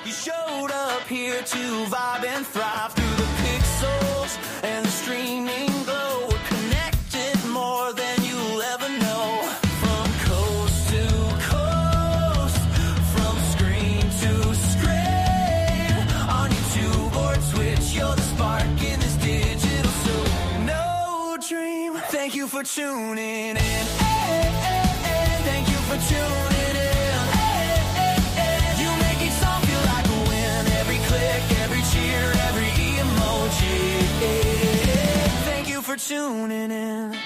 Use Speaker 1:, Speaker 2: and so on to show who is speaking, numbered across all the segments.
Speaker 1: You showed up here to vibe and thrive through the pixels and the streaming glow. We're connected more than you'll ever know. From coast to coast, from screen to screen, on YouTube or Twitch, you're the spark in this digital soup. No dream. Thank you for tuning in. Hey, hey, hey. Thank you for tuning in. Every emoji. Thank you for tuning in.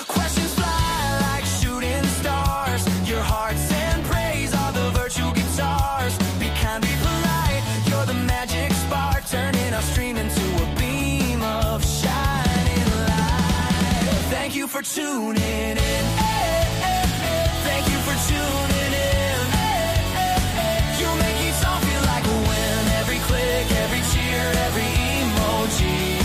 Speaker 1: Questions fly like shooting stars. Your hearts and praise are the virtual guitars. Be kind, be polite. You're the magic spark, turning our stream into a beam of shining light. Thank you for for tuning in. Thank you for tuning in. You make each song feel like a win. Every click, every cheer, every emoji.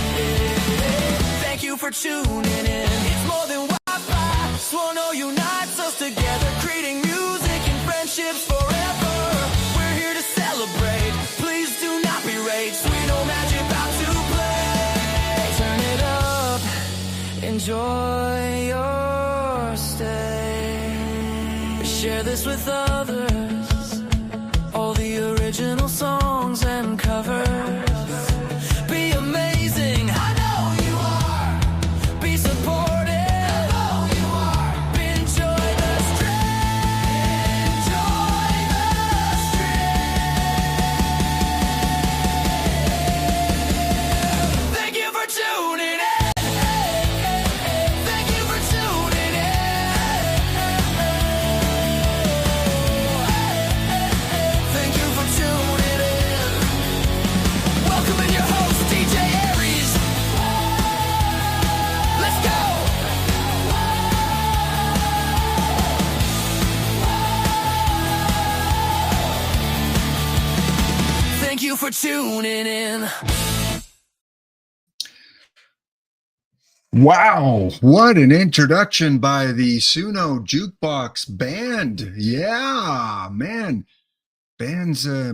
Speaker 1: Thank you for tuning in. It's more than Wi-Fi. Suno unites us together, creating music and friendships forever. We're here to celebrate. Please do not berate. Suno magic about to play. Turn it up. Enjoy your stay. Share this with others. All the original songs and covers. Be amazing. I know you are. Be supportive. I know you are. Enjoy the stream. Enjoy the stream. Thank you for tuning in. Thank you for tuning in. Thank you for tuning in. Welcome in your host, DJ Aries. Let's go. Thank you for tuning in.
Speaker 2: Wow, what an introduction by the Suno Jukebox Band. Yeah, man. Bands are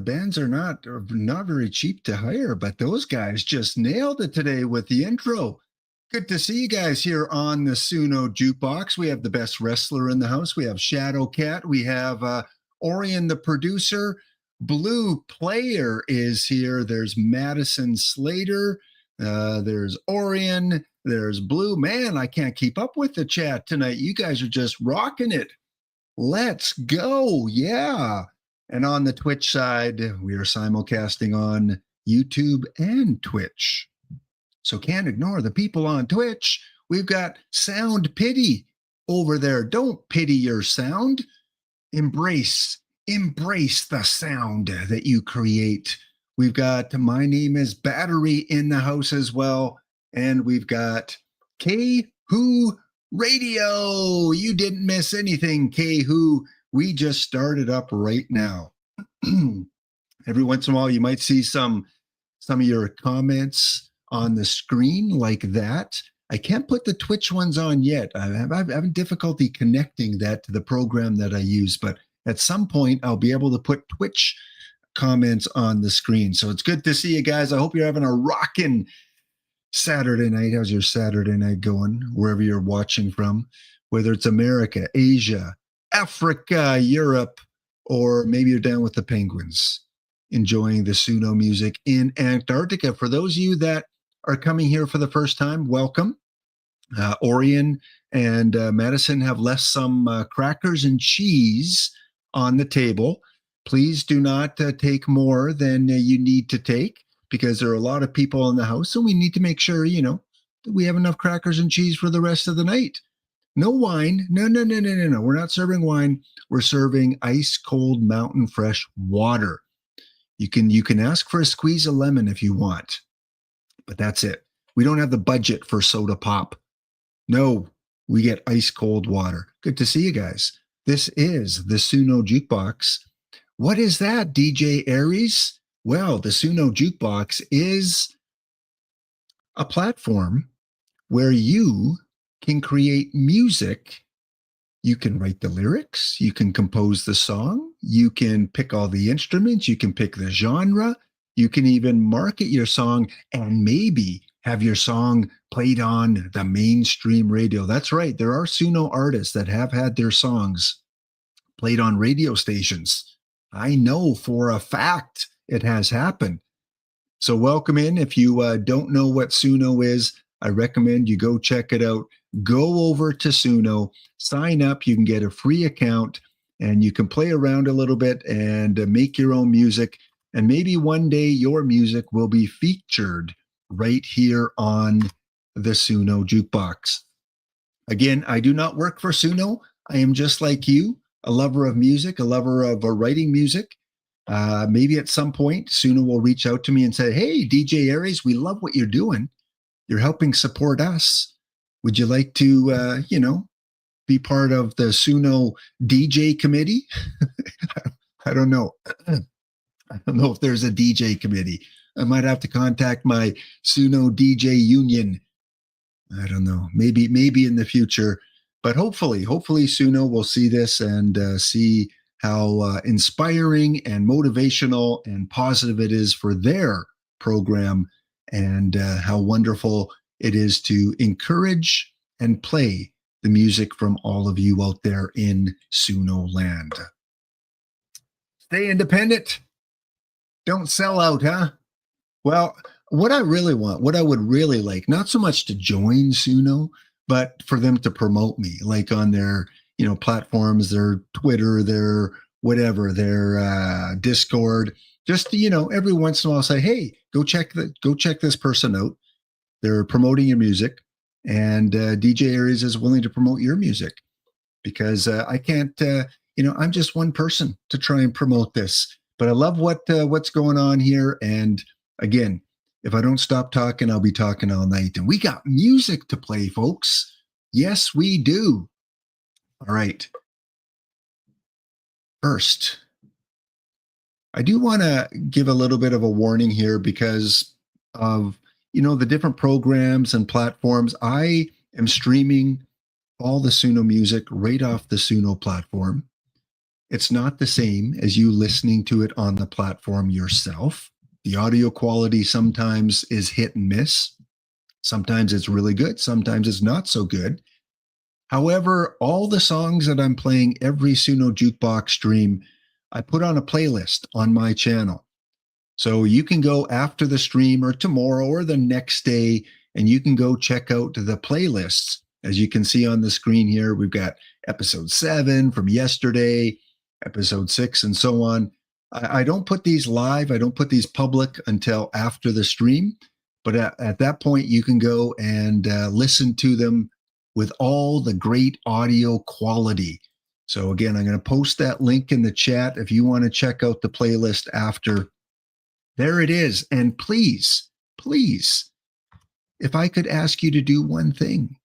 Speaker 2: not very cheap to hire, but those guys just nailed it today with the intro. Good to see you guys here on the Suno Jukebox. We have the best wrestler in the house. We have Shadow Cat. We have Orion, the producer. Blue Player is here. There's Madison Slater. There's Orion. There's Blue. Man, I can't keep up with the chat tonight. You guys are just rocking it. Let's go. Yeah. And on the Twitch side, we are simulcasting on YouTube and Twitch. So can't ignore the people on Twitch. We've got Sound Pity over there. Don't pity your sound. Embrace the sound that you create. We've got My Name is Battery in the house as well. And we've got K-Who Radio. You didn't miss anything, K-Who. We just started up right now. Every once in a while, you might see some of your comments on the screen like that. I can't put the Twitch ones on yet. I'm having difficulty connecting that to the program that I use, but at some point, I'll be able to put Twitch comments on the screen. So it's good to see you guys. I hope you're having a rocking Saturday night. How's your Saturday night going, wherever you're watching from, whether it's America, Asia, Africa, Europe, or maybe you're down with the penguins enjoying the Suno music in Antarctica. For those of you that are coming here for the first time, welcome. Orion and Madison have left some crackers and cheese on the table. Please do not take more than you need to take, because there are a lot of people in the house, and we need to make sure, that we have enough crackers and cheese for the rest of the night. No wine. No. We're not serving wine. We're serving ice cold mountain fresh water. You can ask for a squeeze of lemon if you want, but that's it. We don't have the budget for soda pop. No, we get ice cold water. Good to see you guys. This is the Suno Jukebox. What is that, DJ Aries? Well, the Suno Jukebox is a platform where you can create music. You can write the lyrics. You can compose the song. You can pick all the instruments. You can pick the genre. You can even market your song and maybe have your song played on the mainstream radio. That's right. There are Suno artists that have had their songs played on radio stations. I know for a fact it has happened. So welcome in. If you don't know what Suno is, I recommend you go check it out. Go over to Suno, sign up. You can get a free account and you can play around a little bit and make your own music. And maybe one day your music will be featured right here on the Suno Jukebox. Again, I do not work for Suno. I am just like you, a lover of music, a lover of writing music. Maybe at some point, Suno will reach out to me and say, hey, DJ Aries, we love what you're doing. You're helping support us. Would you like to, be part of the Suno DJ committee? I don't know. I don't know if there's a DJ committee. I might have to contact my Suno DJ union. I don't know. Maybe in the future, but hopefully Suno will see this and see how inspiring and motivational and positive it is for their program, and how wonderful it is to encourage and play the music from all of you out there in Suno land. Stay independent. Don't sell out, huh? Well, what I really want, what I would really like, not so much to join Suno, but for them to promote me, like on their, platforms, their Twitter, their whatever, their Discord. Just every once in a while, say, hey, go check this person out. They're promoting your music, and DJ Aries is willing to promote your music, because I can't. I'm just one person to try and promote this, but I love what's going on here. And again, if I don't stop talking, I'll be talking all night. And we got music to play, folks. Yes, we do. All right. First, I do want to give a little bit of a warning here because of, the different programs and platforms. I am streaming all the Suno music right off the Suno platform. It's not the same as you listening to it on the platform yourself. The audio quality sometimes is hit and miss. Sometimes it's really good. Sometimes it's not so good. However, all the songs that I'm playing every Suno Jukebox stream, I put on a playlist on my channel. So you can go after the stream or tomorrow or the next day, and you can go check out the playlists. As you can see on the screen here, we've got episode 7 from yesterday, episode 6, and so on. I don't put these live. I don't put these public until after the stream. But at that point, you can go and listen to them with all the great audio quality. So again, I'm going to post that link in the chat if you want to check out the playlist after. There it is. And please, if I could ask you to do one thing,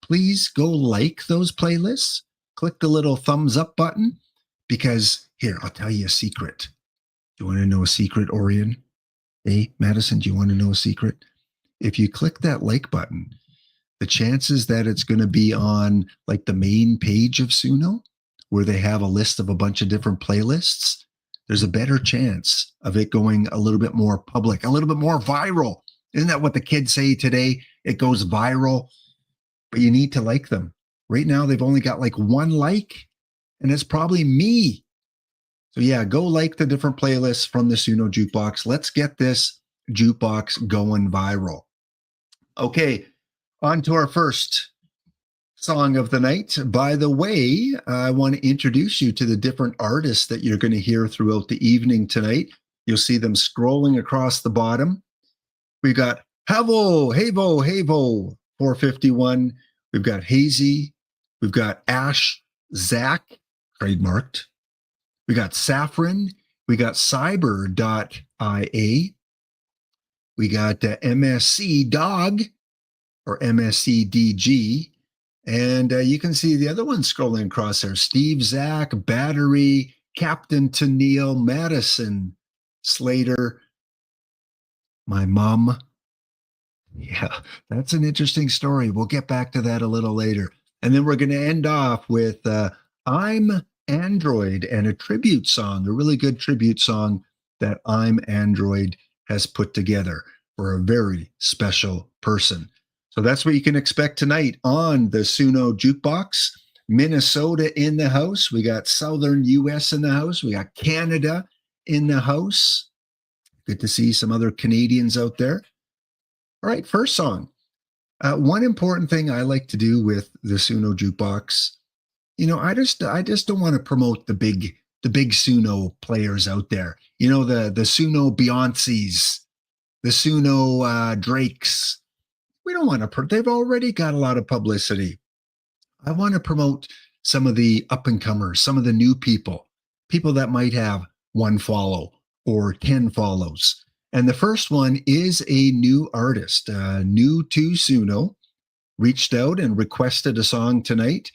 Speaker 2: please go like those playlists. Click the little thumbs up button, because here, I'll tell you a secret. Do you want to know a secret, Orion? Hey, Madison, do you want to know a secret? If you click that like button, the chances that it's going to be on like the main page of Suno, where they have a list of a bunch of different playlists, there's a better chance of it going a little bit more public, a little bit more viral. Isn't that what the kids say today? It goes viral, but you need to like them. Right now, they've only got like one like, and it's probably me. So yeah, go like the different playlists from the Suno Jukebox. Let's get this jukebox going viral. Okay, on to our first song of the night. By the way, I want to introduce you to the different artists that you're going to hear throughout the evening tonight. You'll see them scrolling across the bottom. We've got Havo, 451. We've got Hazy. We've got Ash, Zach, trademarked. We got Saffron. We got Cyber.ia. We got MSC Dog, or MSCDG. And you can see the other one scrolling across there. Steve, Zach, Battery, Captain Tennille, Madison, Slater, my mom. Yeah, that's an interesting story. We'll get back to that a little later. And then we're going to end off with I'm Android, and a tribute song, a really good tribute song that I'm Android has put together for a very special person. So that's what you can expect tonight on the Suno Jukebox. Minnesota in the house. We got Southern US in the house. We got Canada in the house. Good to see some other Canadians out there. All right, first song. One important thing I like to do with the Suno Jukebox, I just don't want to promote the big Suno players out there. The Suno Beyoncés, the Suno Drakes. We don't want to. They've already got a lot of publicity. I want to promote some of the up and comers, some of the new people that might have 1 follow or 10 follows. And the first one is a new artist, new to Suno. reached out and requested a song tonight.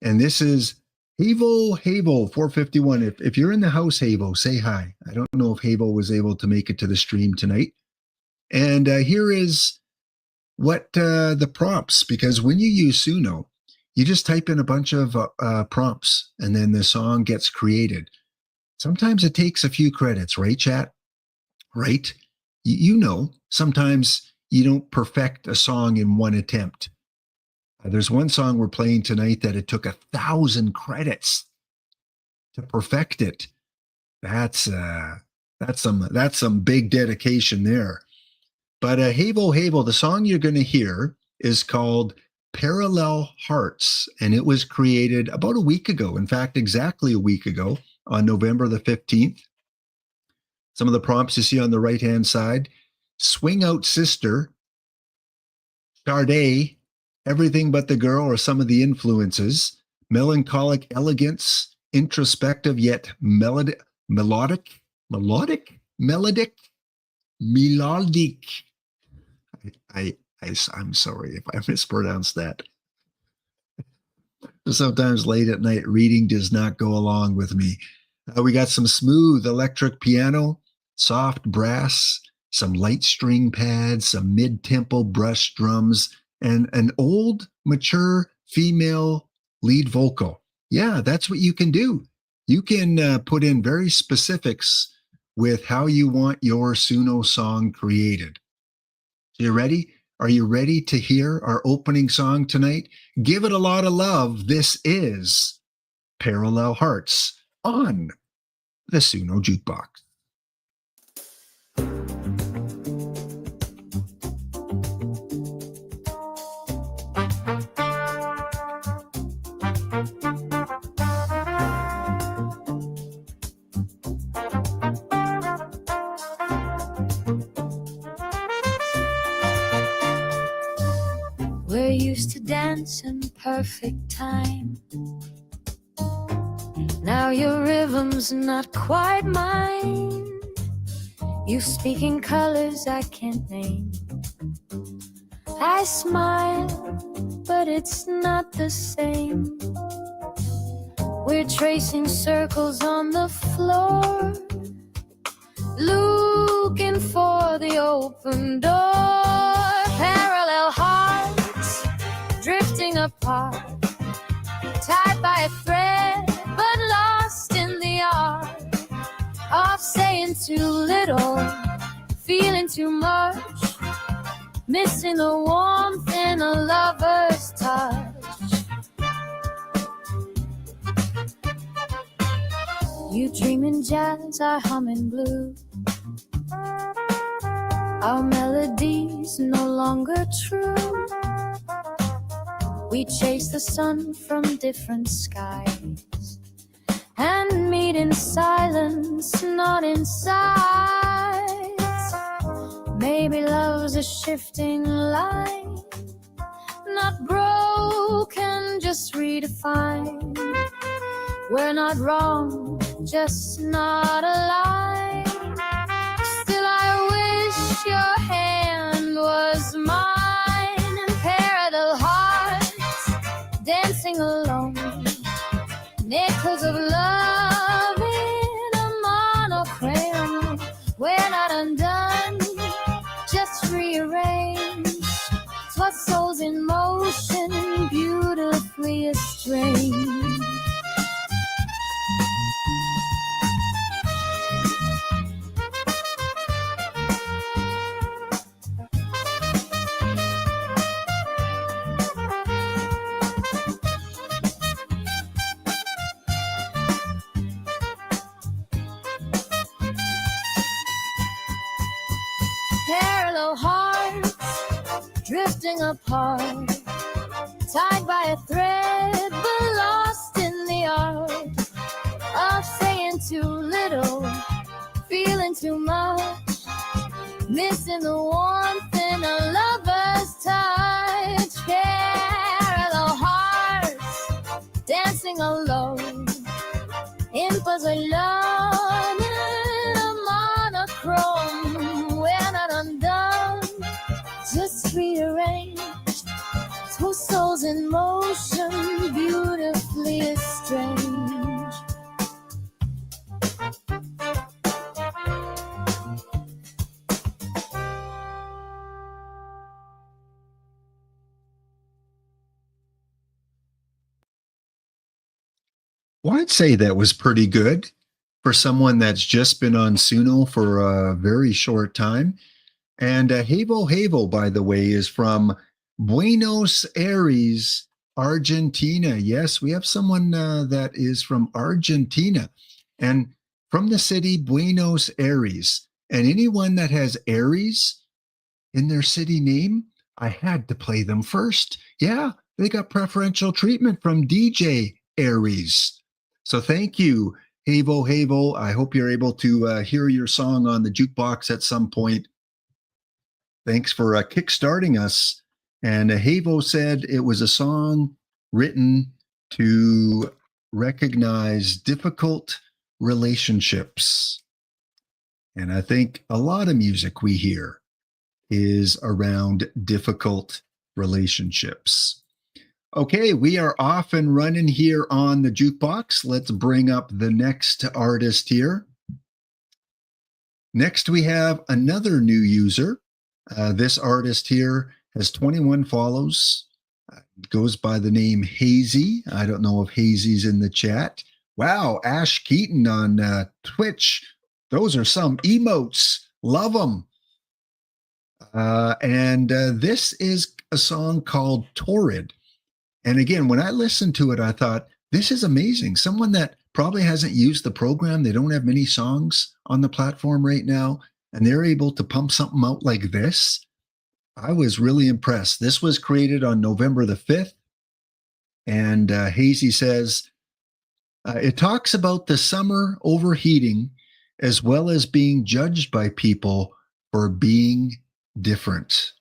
Speaker 2: And this is Havo 451. If you're in the house, Havo, say hi. I don't know if Havo was able to make it to the stream tonight. And here is what the prompts, because when you use Suno, you just type in a bunch of prompts and then the song gets created. Sometimes it takes a few credits, right, chat? Right? You know, sometimes you don't perfect a song in one attempt. There's one song we're playing tonight that it took 1,000 credits to perfect it. That's some big dedication there. But Havo, the song you're going to hear is called Parallel Hearts, and it was created about a week ago. In fact, exactly a week ago on November the 15th. Some of the prompts you see on the right-hand side: Swing Out Sister, Sade, Everything But the Girl are some of the influences. Melancholic Elegance, introspective yet melodic. I'm sorry if I mispronounced that. Sometimes late at night, reading does not go along with me. We got some smooth electric piano, soft brass, some light string pads, some mid-tempo brush drums, and an old, mature female lead vocal. Yeah, that's what you can do. You can put in very specifics with how you want your Suno song created. So you ready? Are you ready to hear our opening song tonight? Give it a lot of love. This is Parallel Hearts on the Suno Jukebox.
Speaker 3: We're used to dance in perfect time. Now your rhythm's not quite mine. You speak in colors I can't name. I smile, but it's not the same. We're tracing circles on the floor, looking for the open door. Parallel hearts drifting apart, tied by a thread but lost in the art of saying too little, feeling too much, missing the warmth in a lover's touch. You dream in jazz, I hum in blue. Our melodies no longer true. We chase the sun from different skies and meet in silence, not in sights. Maybe love's a shifting line, not broken, just redefined. We're not wrong, just not aligned. Still I wish your hand was mine, and parallel hearts dancing alone, echoes of love in a monogram. We're not undone, just rearranged. It's what souls in motion, beautifully estranged. Parallel hearts drifting apart, tied by a thread but lost in the art of saying too little, feeling too much, missing the warmth in a lover's touch. Parallel hearts dancing alone in puzzle love in a monochrome. We're not undone, just rearranged. It's
Speaker 2: Well, I'd say that was pretty good for someone that's just been on Suno for a very short time. And Havo Havo, by the way, is from Buenos Aires, Argentina. Yes, we have someone that is from Argentina and from the city Buenos Aires. And anyone that has Aries in their city name, I had to play them first. Yeah, they got preferential treatment from DJ Aries. So thank you, Havo Havo. I hope you're able to hear your song on the jukebox at some point. Thanks for kickstarting us. And Havo said it was a song written to recognize difficult relationships. And I think a lot of music we hear is around difficult relationships. Okay, we are off and running here on the jukebox. Let's bring up the next artist here. Next, we have another new user. This artist here has 21 follows. Goes by the name Hazy. I don't know if Hazy's in the chat. Wow, Ash Keaton on Twitch. Those are some emotes. Love them. And this is a song called Torrid. And again, when I listened to it, I thought, this is amazing. Someone that probably hasn't used the program. They don't have many songs on the platform right now, and they're able to pump something out like this. I was really impressed. This was created on November the 5th. And Hazy says, it talks about the summer overheating as well as being judged by people for being different.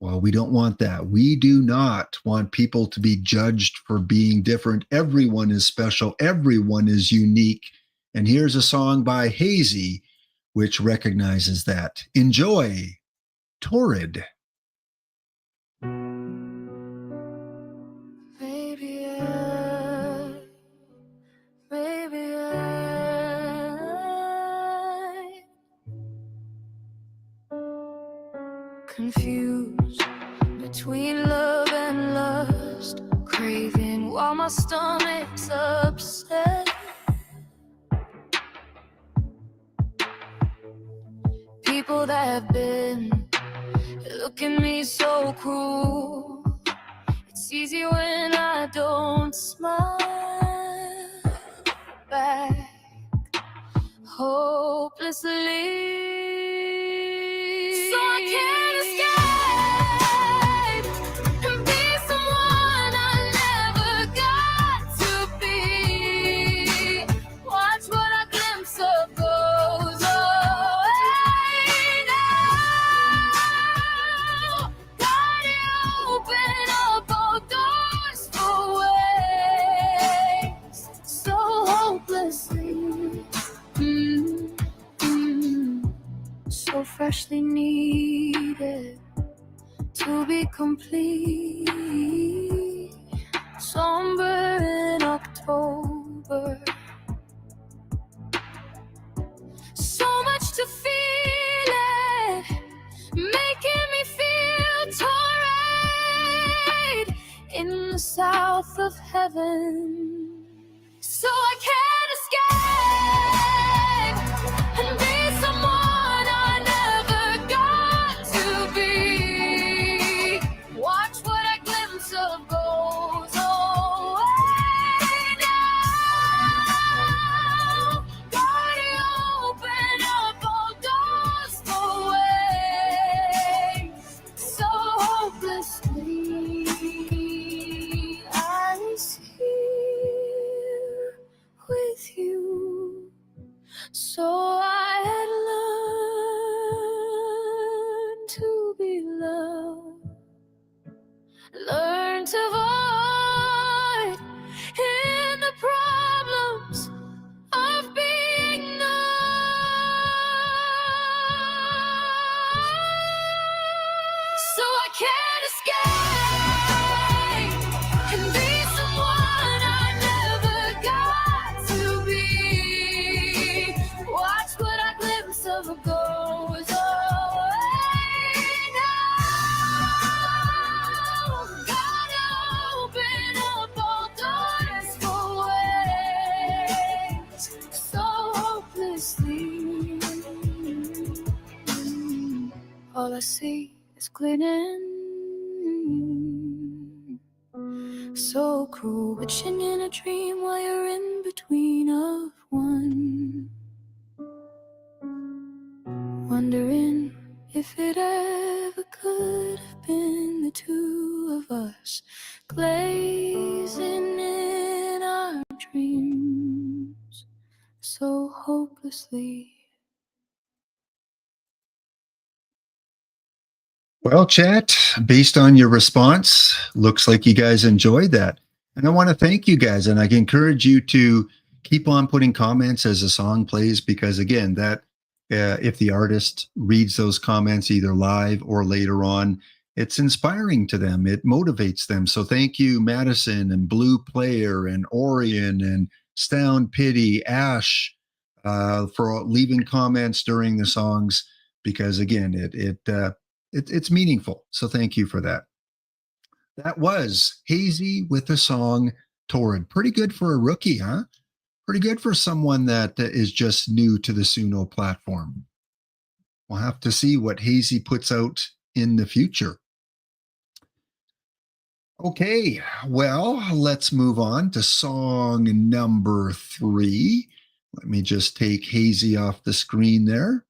Speaker 2: Well, we don't want that. We do not want people to be judged for being different. Everyone is special. Everyone is unique. And here's a song by Hazy, which recognizes that. Enjoy Torrid.
Speaker 3: Confused between love and lust, craving while my stomach's upset. People that have been looking me so cruel. It's easy when I don't smile back hopelessly. So I can't escape and be someone I never got to be. Watch what I glimpse of goes away now. Gotta open up all doors for waste so hopelessly. So freshly needed to be complete. Somber in October. So much to feel it, making me feel torrid in the south of heaven. So I can't escape and be someone I never got to be. Watch what I glimpse of goes away now. Gotta open up all doors for waste so hopelessly. I was here with you, so I had learned to be loved, learned to avoid in the problems of being known. So I can't escape and be someone I never got to be. Watch all I see is glitter. So cruel, witching in a dream while you're in between of one. Wondering if it ever could have been the two of us, glazing in our dreams so hopelessly.
Speaker 2: Well, chat, based on your response, looks like you guys enjoyed that. And I want to thank you guys. And I encourage you to keep on putting comments as the song plays, because again, that if the artist reads those comments either live or later on, it's inspiring to them. It motivates them. So thank you, Madison and Blue Player and Orion and Stound Pity, Ash, for leaving comments during the songs, because again, it's meaningful. So thank you for that. That was Hazy with the song Torrid. Pretty good for a rookie, huh? Pretty good for someone that is just new to the Suno platform. We'll have to see what Hazy puts out in the future. Okay, well, let's move on to song number 3. Let me just take Hazy off the screen there.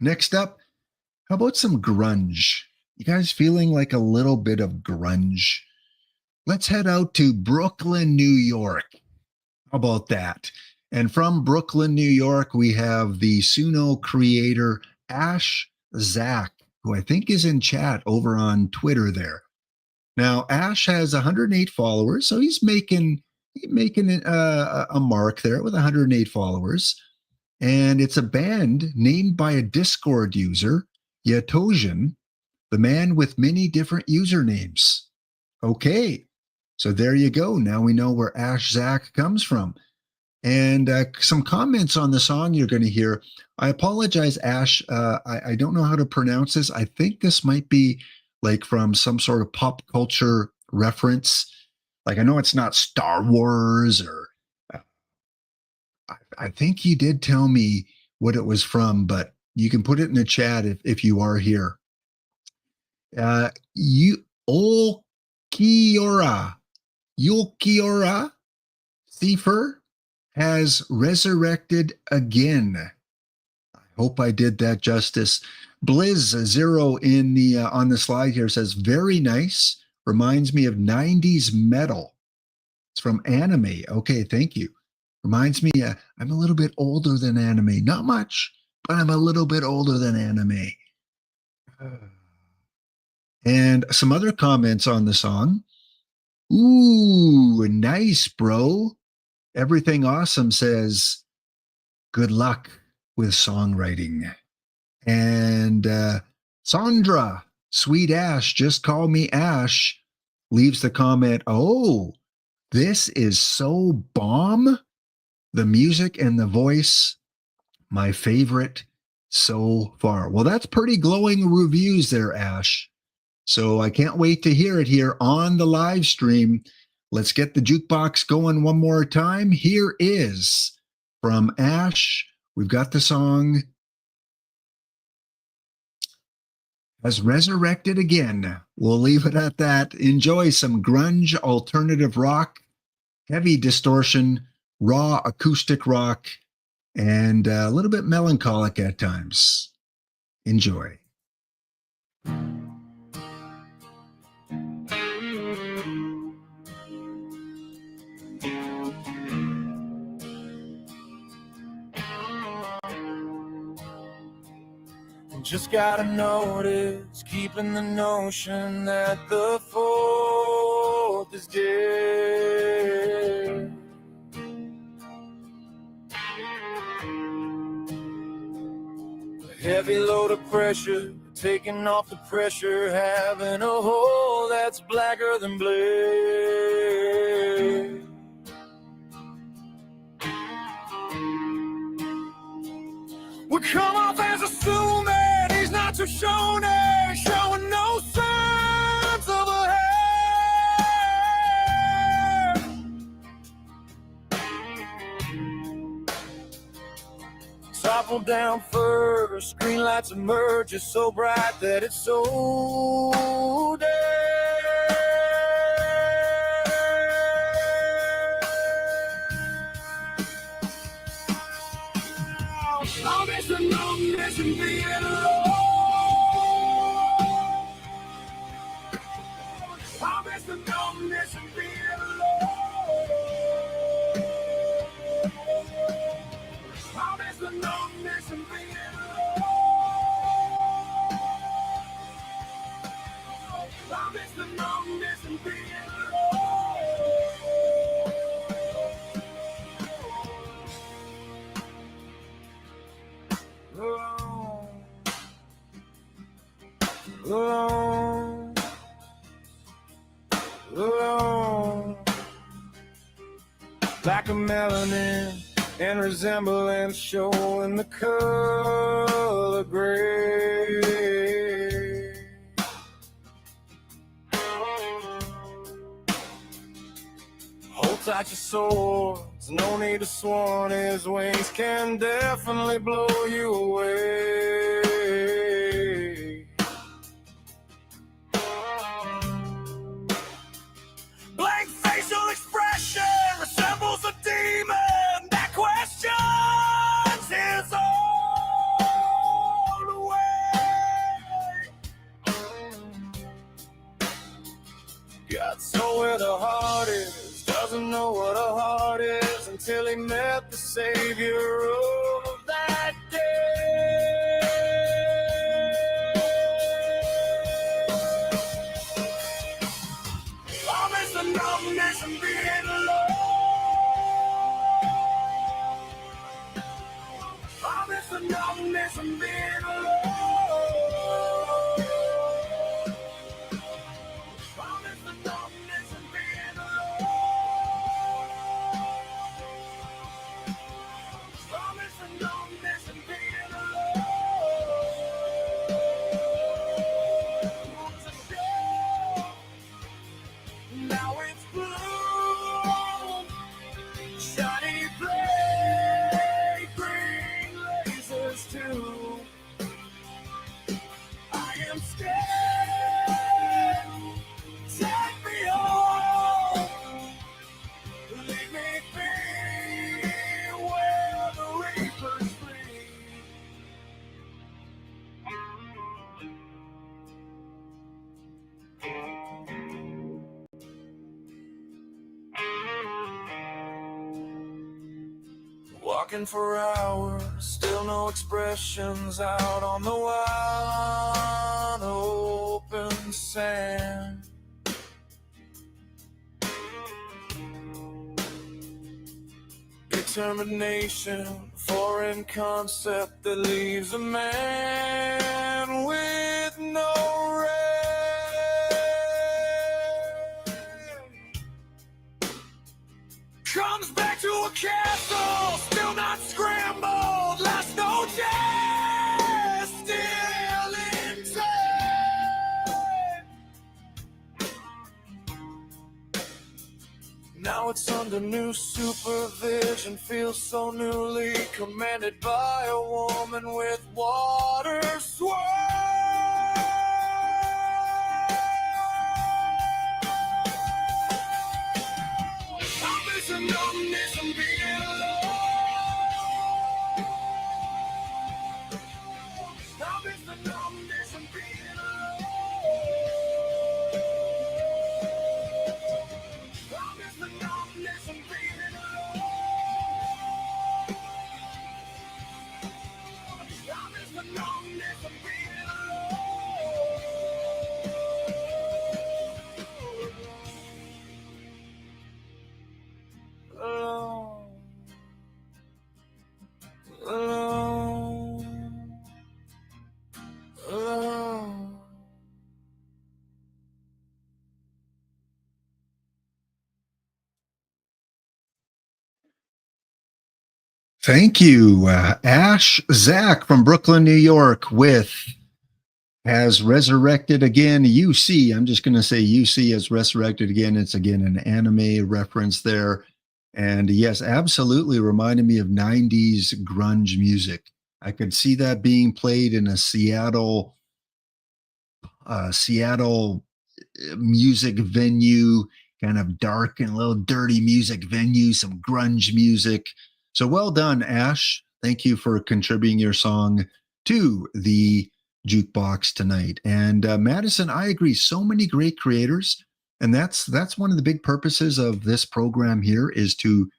Speaker 2: Next up, how about some grunge? You guys feeling like a little bit of grunge? Let's head out to Brooklyn, New York. How about that? And from Brooklyn, New York, we have the Suno creator, Ash Zach, who I think is in chat over on Twitter there. Now, Ash has 108 followers, so he's making a mark there with 108 followers. And it's a band named by a Discord user, Yatosian, the man with many different usernames. Okay, so there you go. Now we know where Ash Zach comes from. And some comments on the song you're going to hear. I apologize, Ash. I don't know how to pronounce this. I think this might be like from some sort of pop culture reference. Like, I know it's not Star Wars, or I think you did tell me what it was from, but you can put it in the chat if you are here. Yulkiora Thiefer has resurrected again. I hope I did that justice. Blizz0 in the on the slide here says, very nice. Reminds me of 90s metal. It's from anime. Okay, thank you. Reminds me, I'm a little bit older than anime. Not much, but I'm a little bit older than anime. And some other comments on the song. Ooh, nice, bro. Everything Awesome says, good luck with songwriting. And Sandra, Sweet Ash, just call me Ash, leaves the comment, oh, this is so bomb. The music and the voice, my favorite so far. Well, that's pretty glowing reviews there, Ash. So I can't wait to hear it here on the live stream. Let's get the jukebox going one more time. Here is from Ash. We've got the song Has Resurrected Again. We'll leave it at that. Enjoy some grunge alternative rock, heavy distortion, raw acoustic rock, and a little bit melancholic at times. Enjoy.
Speaker 1: Just gotta notice, keeping the notion that the fourth is dead. A heavy load of pressure, taking off the pressure, having a hole that's blacker than blood. We come off as assuming he's not too showing no signs of a head. Topple down first, green lights emerge, it's so bright that it's so dead. I miss the numbness and being alone. I miss the numbness and being alone. I miss the numbness and being alone. I miss the numbness and being alone. Alone. Alone. Like a melanin and resemblance showing the color gray. Hold tight your swords, no need to sworn, his wings can definitely blow you away. Blank facial expression resembles a demon that questions his own way. God, so where the heart is, doesn't know what a heart is until he met the savior of that day. I miss the numbness and being alone. I miss the numbness and being alone. I miss the numbness and being alone. I miss the numbness and being alone. It's a show. Now it's blue, shiny play, green lasers too. I am scared, take me home, leave me be where the reapers flee. Walking for hours, still no expressions out on the wide open sand. Determination, foreign concept that leaves a man with no rest. Comes back to a castle, still not scrambled, last no chance, still inside. Now it's under new supervision, feels so newly commanded by a woman with water swirl. I miss the numbness and being alone. I miss the numbness and being alone. I miss the numbness and being alone. I miss the numbness and being alone. Alone. Alone.
Speaker 2: Thank you, Ash Zach from Brooklyn, New York, with Has Resurrected Again. UC, I'm just going to say UC has resurrected again. It's again an anime reference there. And yes, absolutely reminded me of 90s grunge music. I could see that being played in a Seattle music venue, kind of dark and a little dirty music venue, some grunge music. So well done, Ash. Thank you for contributing your song to the jukebox tonight. And Madison, I agree. So many great creators, and that's one of the big purposes of this program here is to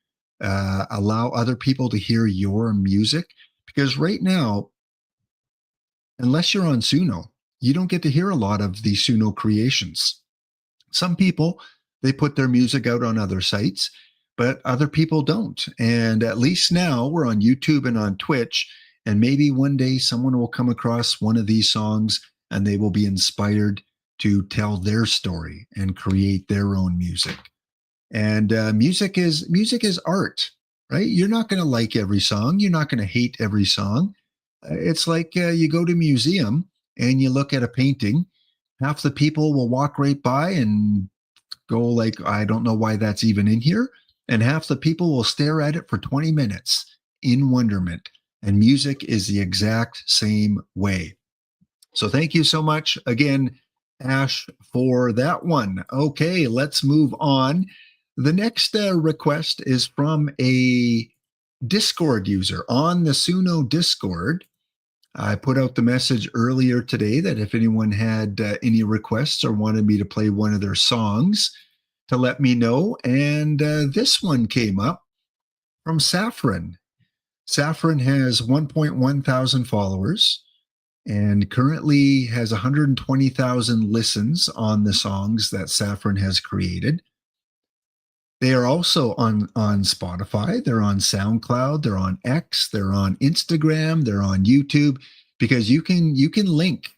Speaker 2: allow other people to hear your music. Because right now, unless you're on Suno, you don't get to hear a lot of the Suno creations. Some people, they put their music out on other sites, but other people don't. And at least now we're on YouTube and on Twitch, and maybe one day someone will come across one of these songs and they will be inspired to tell their story and create their own music. And music is art, right? You're not going to like every song. You're not going to hate every song. It's like you go to a museum and you look at a painting. Half the people will walk right by and go like, I don't know why that's even in here. And half the people will stare at it for 20 minutes in wonderment. And music is the exact same way. So thank you so much again, Ash, for that one. Okay, let's move on. The next request is from a Discord user on the Suno Discord. I put out the message earlier today that if anyone had any requests or wanted me to play one of their songs, to let me know. And this one came up from Saffron. Saffron has 1.1 thousand followers and currently has 120,000 listens on the songs that Saffron has created. They are also on Spotify. They're on SoundCloud. They're on X. They're on Instagram. They're on YouTube, because you can link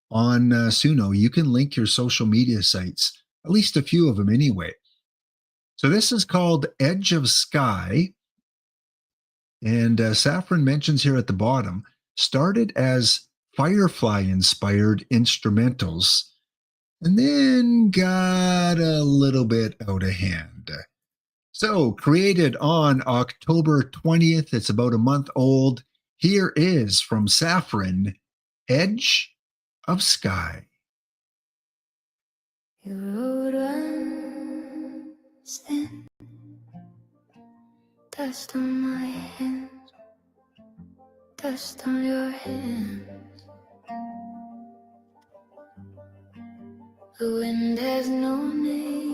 Speaker 2: on Suno. You can link your social media sites, at least a few of them anyway. So this is called Edge of Sky. And Saffron mentions here at the bottom, started as Firefly-inspired instrumentals, and then got a little bit out of hand. So, created on October 20th, it's about a month old. Here is from Saffron, Edge of Sky.
Speaker 3: Your road runs thin, dust on my hands, dust on your hands. The wind has no name,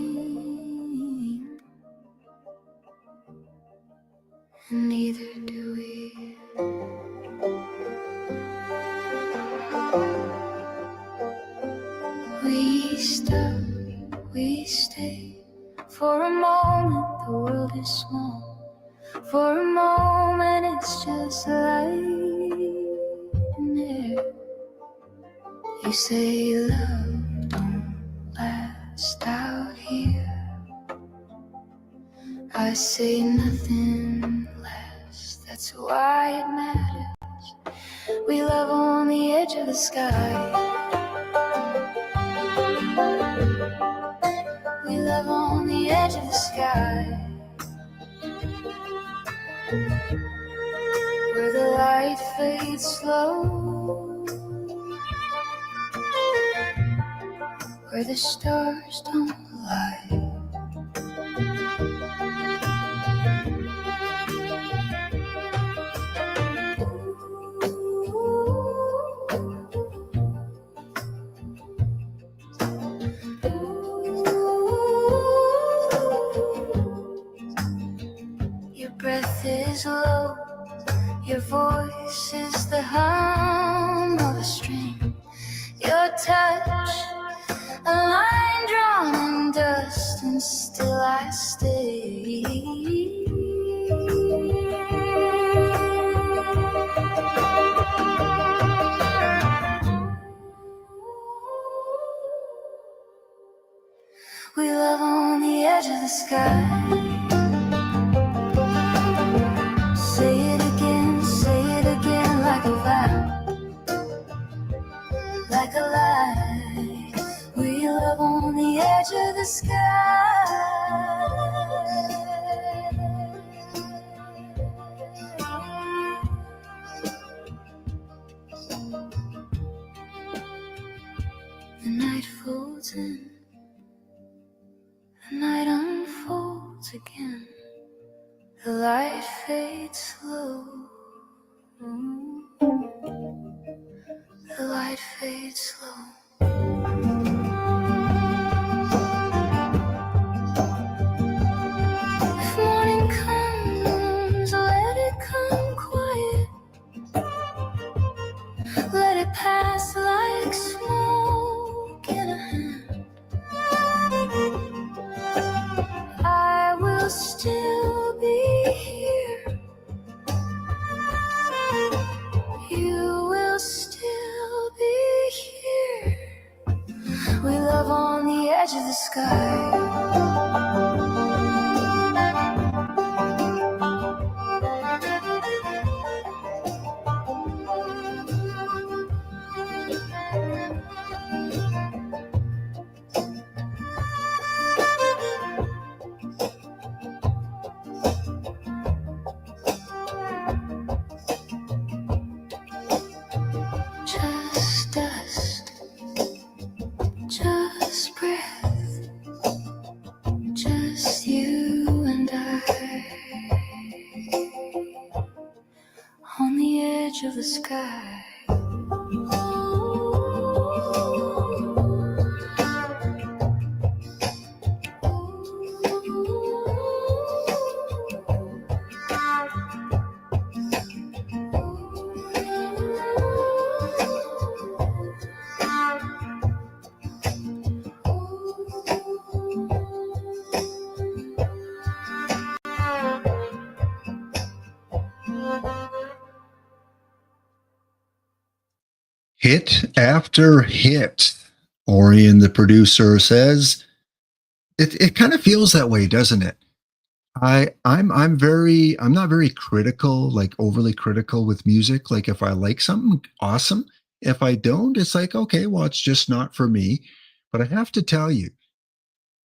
Speaker 3: and neither do we. We stop, we stay. For a moment the world is small. For a moment it's just light and air. You say love don't last out here. I say nothing lasts, that's why it matters. We love on the edge of the sky. We love on the edge of the sky, where the light fades slow, where the stars don't lie. Your breath is low, your voice is the hum of a string. Your touch, a line drawn in dust, and still I stay. We love on the edge of the sky. Say it again like a vow, like a lie. We love on the edge of the sky. once again. The light fades slow. The light fades slow. If morning comes, let it come quiet. Let it pass like smoke in a hand. I will still be here. You will still be here. We love on the edge of the sky. Just dust, just breath, just you and I on the edge of the sky.
Speaker 2: Hit after hit. Orion, the producer, says it kind of feels that way, doesn't it? I'm not very critical, like overly critical with music. Like if I like something, awesome. If I don't, it's like, okay, well, it's just not for me. But I have to tell you,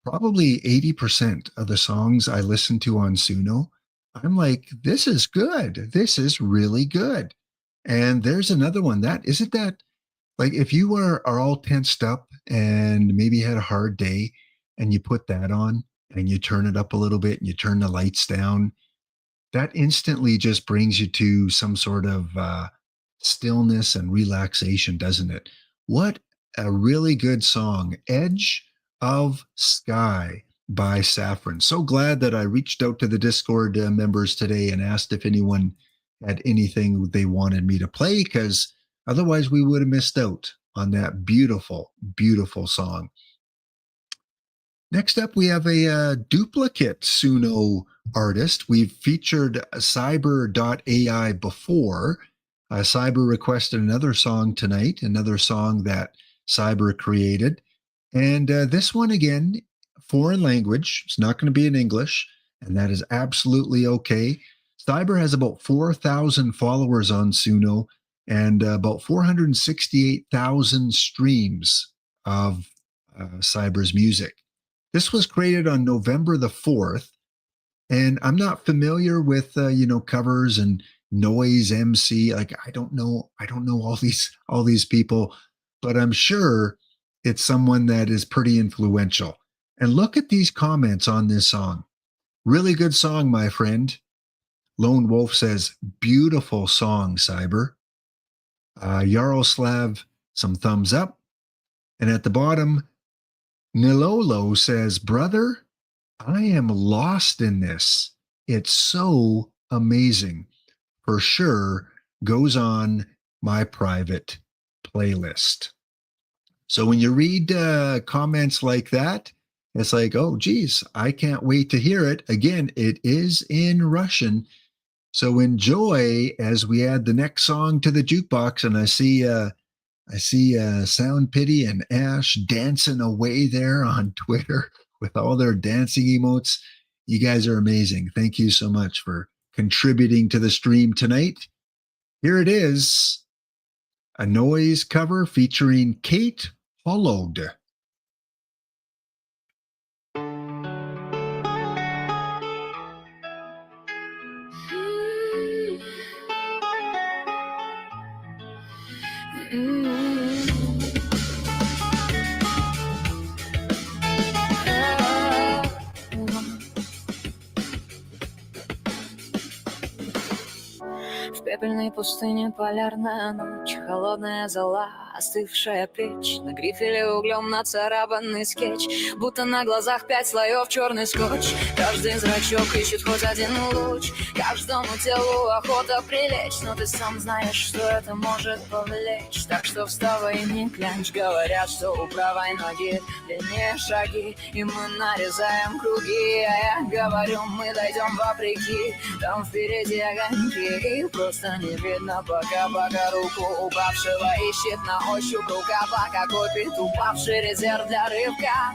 Speaker 2: probably 80% of the songs I listen to on Suno, I'm like, this is good. This is really good. And there's another one that isn't that like if you are all tensed up and maybe had a hard day and you put that on and you turn it up a little bit and you turn the lights down, that instantly just brings you to some sort of stillness and relaxation, doesn't it? What a really good song, Edge of Sky by Saffron. So glad that I reached out to the Discord members today and asked if anyone had anything they wanted me to play, because otherwise we would have missed out on that beautiful, beautiful song. Next up, we have a duplicate Suno artist. We've featured Cyber.ai before. Cyber requested another song tonight, another song that Cyber created. And this one, again, foreign language. It's not going to be in English, and that is absolutely okay. Cyber has about 4,000 followers on Suno and about 468,000 streams of Cyber's music. This was created on November the 4th, and I'm not familiar with covers and noise MC. Like I don't know all these people, but I'm sure it's someone that is pretty influential. And look at these comments on this song. Really good song, my friend. Lone Wolf says, beautiful song, Cyber. Yaroslav, some thumbs up. And at the bottom, Nilolo says, brother, I am lost in this. It's so amazing. For sure, goes on my private playlist. So when you read comments like that, it's like, oh, geez, I can't wait to hear it. Again, it is in Russian. So enjoy as we add the next song to the jukebox. And I see Sound Pity and Ash dancing away there on Twitter with all their dancing emotes. You guys are amazing. Thank you so much for contributing to the stream tonight. Here it is, a noise cover featuring Kate Hollowed.
Speaker 3: В пепельной пустыне полярная ночь, холодная зола, остывшая печь, на грифеле углем нацарапанный скетч, будто на глазах 5 слоев черный скотч. Каждый зрачок ищет хоть один луч, каждому телу охота прилечь, но ты сам знаешь, что это может повлечь. Так что вставай и не клянчь, говорят, что у правой ноги длиннее шаги, и мы нарезаем круги, а я говорю, мы дойдем вопреки. Там впереди огоньки, и просто не видно пока руку упавшего ищет на ощупь рукава, какой пит упавший резерв для рывка.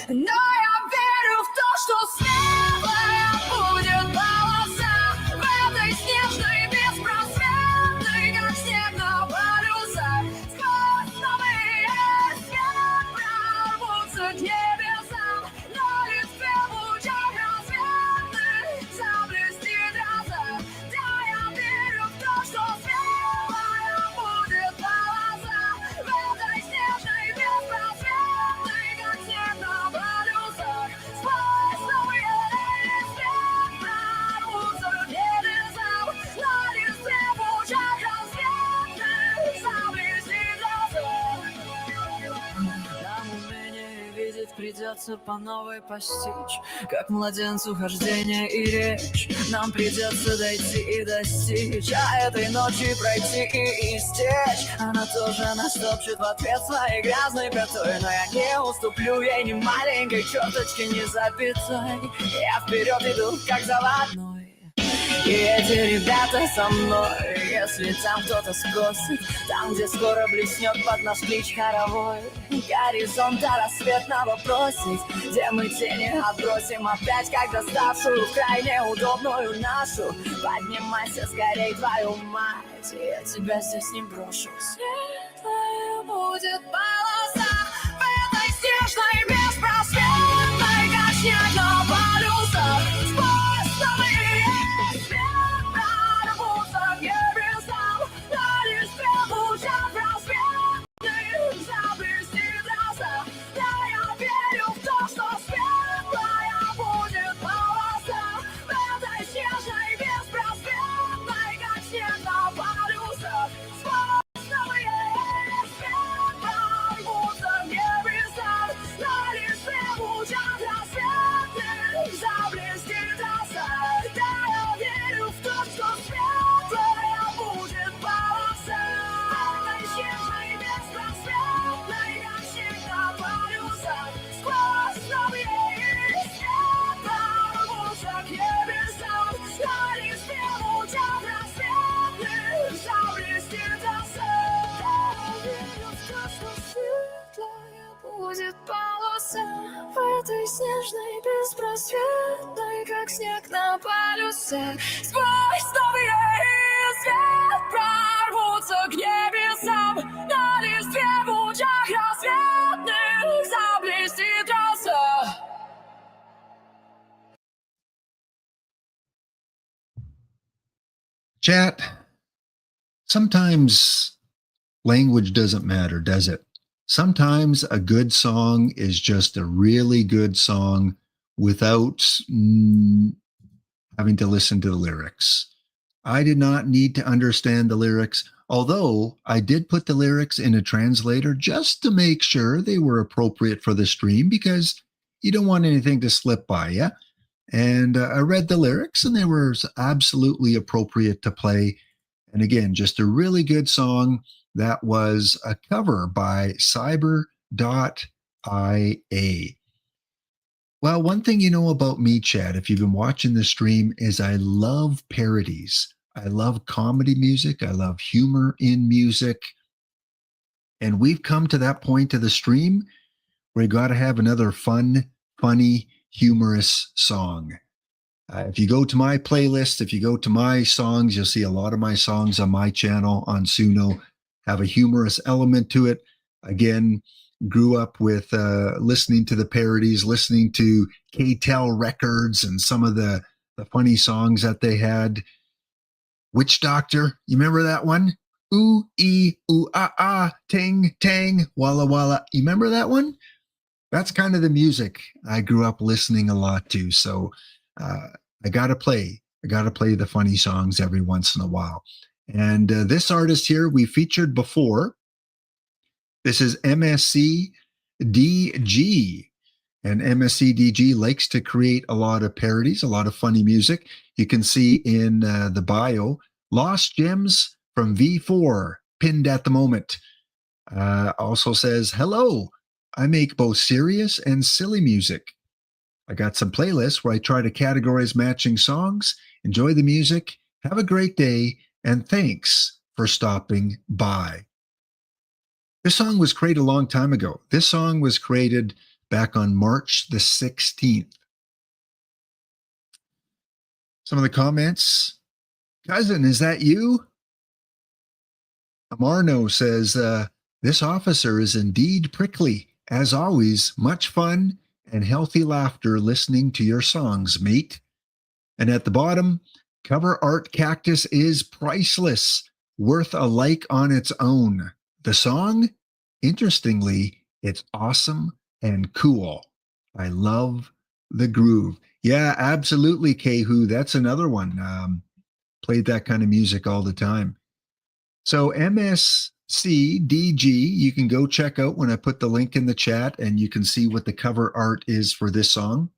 Speaker 3: Но я верю в то, что светлая будет полоса в этой снежной беспросветной, как снег на полюсах. Сквозь новые свет прорвутся к небесам, но лишь в лучах рассветных заблестит роса. Да, я верю в то, что светлая будет полоса в этой снежной беспросветной, как снег на полюсах. Сквозь новые свет прорвутся к небесам, но лишь в лучах рассветных заблестит роса. Нам умение видеть придется по новой постичь, как младенцу хождение и речь. Нам придется дойти и достичь, а этой ночи пройти и истечь. Она тоже нас топчет в ответ своей грязной пятой, но я не уступлю ей ни маленькой черточки, ни запятой. Я вперед иду, как заводной. И эти ребята со мной, если там кто-то скосит, там, где скоро блеснет под наш плеч хоровой горизонт до рассветного бросить, где мы тени отбросим опять, как доставшую крайне удобную нашу. Поднимайся скорей, твою мать, я тебя здесь не брошу. Светлая будет полоса в этой снежной беспросветной, как снег на полюсах. Сквозь новые свет прорвутся к небесам, но лишь в лучах рассветных заблестит роса. Да, я верю в то, что светлая будет полоса в этой снежной беспросветной, как снег на полюсах. Сквозь новые свет прорвутся к небесам, но лишь в лучах рассветных заблестит роса. Да, я верю в то, что светлая будет полоса в этой снежной беспросветной, как снег на полюсах. Сквозь новые свет прорвутся к небесам, но лишь в лучах рассветных заблестит роса. Да, я верю в то, что светлая будет полоса в этой снежной беспросветной, как снег на полюсах. Сквозь новые свет прорвутся к небесам, но лишь в лучах рассветных заблестит роса.
Speaker 2: Chat, sometimes language doesn't matter, does it? Sometimes a good song is just a really good song without having to listen to the lyrics. I did not need to understand the lyrics, although I did put the lyrics in a translator just to make sure they were appropriate for the stream, because you don't want anything to slip by you. And I read the lyrics and they were absolutely appropriate to play. And again, just a really good song that was a cover by Cyber.ia. Well, one thing you know about me, Chad, if you've been watching the stream, is I love parodies. I love comedy music. I love humor in music. And we've come to that point of the stream where you got to have another fun, funny, humorous song. If you go to my playlist, if you go to my songs, you'll see a lot of my songs on my channel on Suno have a humorous element to it. Again, grew up with listening to the parodies, listening to K-Tel Records and some of the funny songs that they had. Witch Doctor, you remember that one? Ooh, ee, ooh, ah, ah, ting, tang, walla, walla. You remember that one? That's kind of the music I grew up listening a lot to. So I got to play I got to play the funny songs every once in a while. And this artist here we featured before. This is MSC DG. And MSCDG likes to create a lot of parodies, a lot of funny music. You can see in the bio, Lost Gems from V4, pinned at the moment. Also says, hello, I make both serious and silly music. I got some playlists where I try to categorize matching songs. Enjoy the music. Have a great day. And thanks for stopping by. This song was created a long time ago. This song was created back on March the 16th. Some of the comments. Cousin, is that you? Amarno says, this officer is indeed prickly. As always, much fun and healthy laughter listening to your songs, mate. And at the bottom, cover art cactus is priceless, worth a like on its own. The song, interestingly, it's awesome and cool. I love the groove. Yeah, absolutely, Kehu. That's another one. Played that kind of music all the time. So MSCDG, you can go check out when I put the link in the chat, and you can see what the cover art is for this song.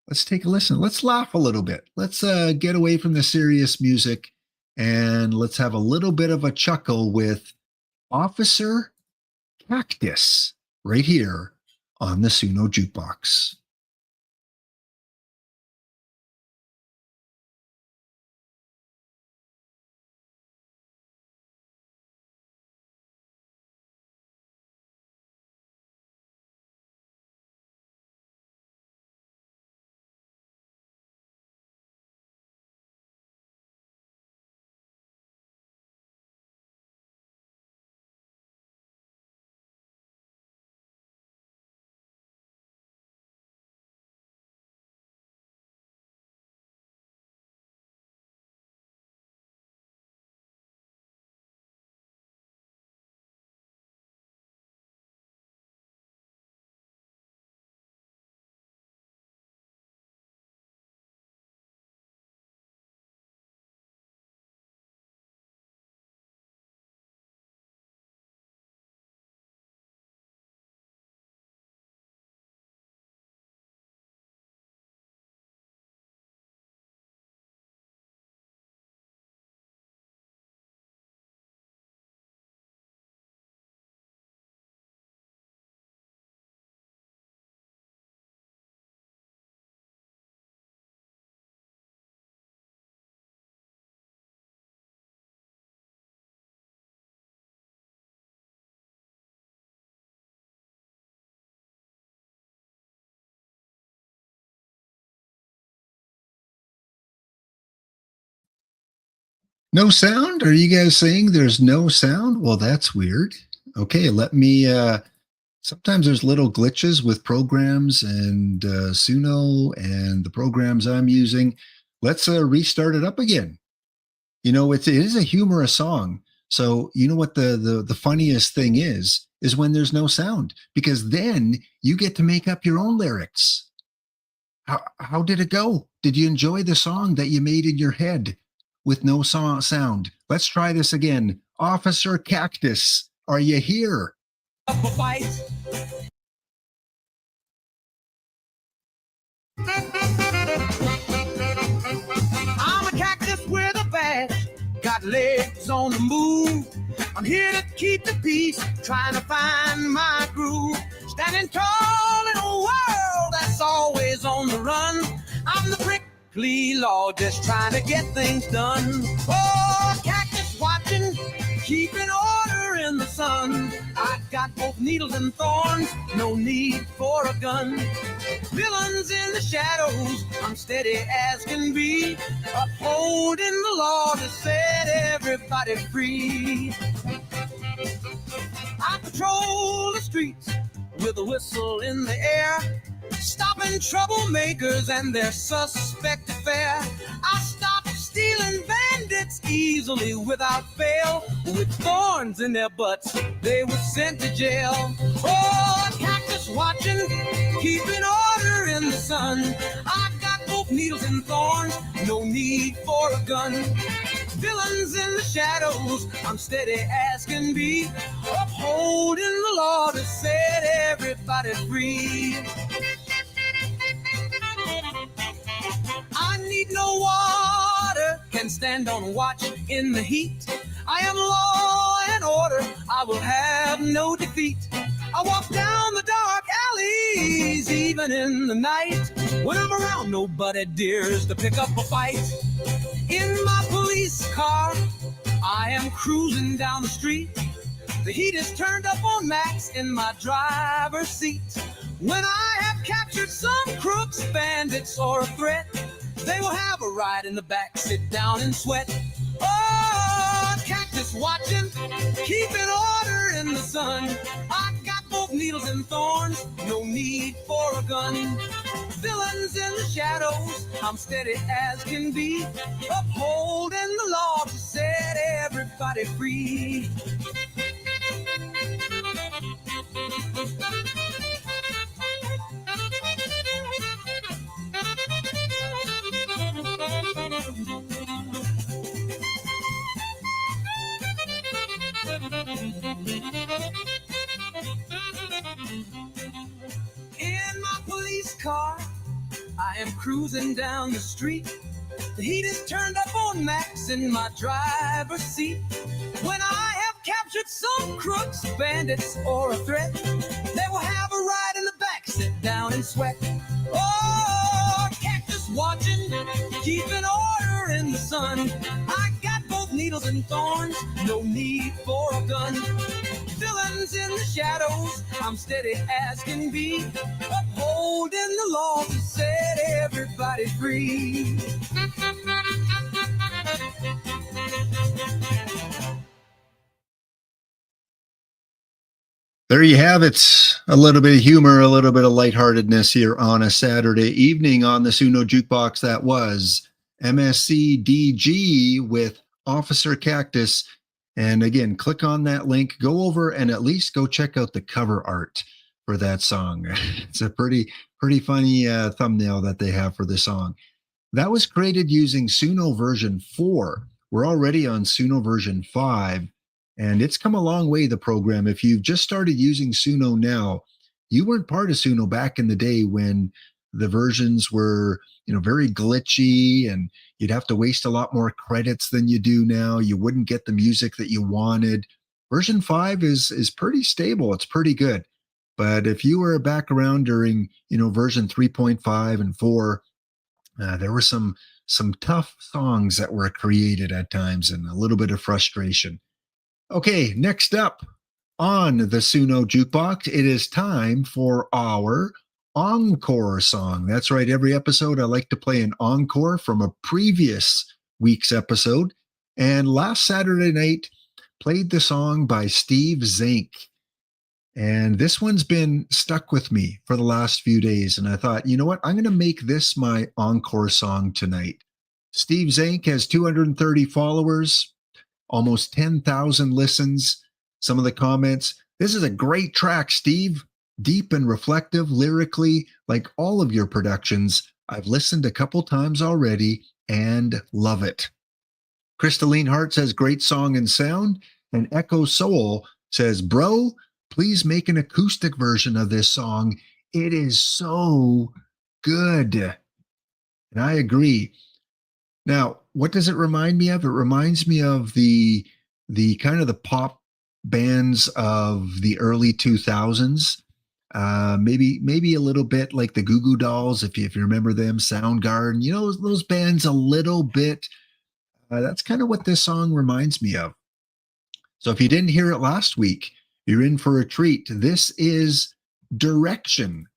Speaker 2: Let's take a listen. Let's laugh a little bit. Let's get away from the serious music, and let's have a little bit of a chuckle with Officer Cactus right here on the Suno Jukebox. No sound? Are you guys saying there's no sound? Well, that's weird. Okay, let me, sometimes there's little glitches with programs and Suno and the programs I'm using. Let's restart it up again. You know, it is a humorous song. So you know what the funniest thing is when there's no sound, because then you get to make up your own lyrics. How did it go? Did you enjoy the song that you made in your head with no sound? Let's try this again. Officer Cactus, are you here?
Speaker 1: I'm a cactus with a badge, got legs on the move. I'm here to keep the peace, trying to find my groove. Standing tall in a world that's always on the run. I'm the prickly Lord, just trying to get things done. Oh, cactus watching, keeping order in the sun. I got both needles and thorns, no need for a gun. Villains in the shadows, I'm steady as can be. Upholding the law to set everybody free. I patrol the streets with a whistle in the air, stopping troublemakers and their suspect affair. I stop stealing bandits easily without fail. With thorns in their butts, they were sent to jail. Oh, cactus watching, keeping order in the sun. I've got both needles and thorns, no need for a gun. Villains in the shadows, I'm steady as can be, upholding the law to set everybody free. I need no water, can stand on watch in the heat. I am law and order, I will have no defeat. I walk down the dark alleys, even in the night. When I'm around, nobody dares to pick up a fight. In my police car, I am cruising down the street. The heat is turned up on max in my driver's seat. When I have captured some crooks, bandits, or a threat, they will have a ride in the back, sit down and sweat. Oh, cactus watching, keeping order in the sun. I got both needles and thorns, no need for a gun. Villains in the shadows, I'm steady as can be, upholding the law to set everybody free. In my police car, I am cruising down the street. The heat is turned up on max in my driver's seat. When I have captured some crooks, bandits, or a threat, they will have a ride in the back, sit down and sweat. Oh, cactus watching, keeping order in the sun. I got both needles and thorns, no need for a gun. Villains in the shadows, I'm steady as can be, upholding the law to set everybody free.
Speaker 2: There you have it. A little bit of humor, a little bit of lightheartedness here on a Saturday evening on the Suno Jukebox. That was MSCDG with Officer Cactus. And again, click on that link, go over and at least go check out the cover art for that song. It's a pretty funny thumbnail that they have for the song. That was created using Suno version 4. We're already on Suno version 5. And it's come a long way, the program. If you've just started using Suno now, you weren't part of Suno back in the day when the versions were, very glitchy and you'd have to waste a lot more credits than you do now. You wouldn't get the music that you wanted. Version 5 is pretty stable. It's pretty good. But if you were back around during, version 3.5 and 4, there were some tough songs that were created at times and a little bit of frustration. Okay, next up on the Suno Jukebox, it is time for our encore song. That's right. Every episode, I like to play an encore from a previous week's episode. And last Saturday night, played the song by Steve Zank. And this one's been stuck with me for the last few days. And I thought, you know what? I'm going to make this my encore song tonight. Steve Zank has 230 followers. Almost 10,000 listens. Some of the comments, this is a great track, Steve. Deep and reflective lyrically, like all of your productions. I've listened a couple times already and love it. Crystalline Heart says, great song and sound. And Echo Soul says, bro, please make an acoustic version of this song. It is so good. And I agree. Now, what does it remind me of? It reminds me of the kind of the pop bands of the early 2000s. Maybe a little bit like the Goo Goo Dolls, if you remember them, Soundgarden. Those bands a little bit. That's kind of what this song reminds me of. So if you didn't hear it last week, you're in for a treat. This is Direction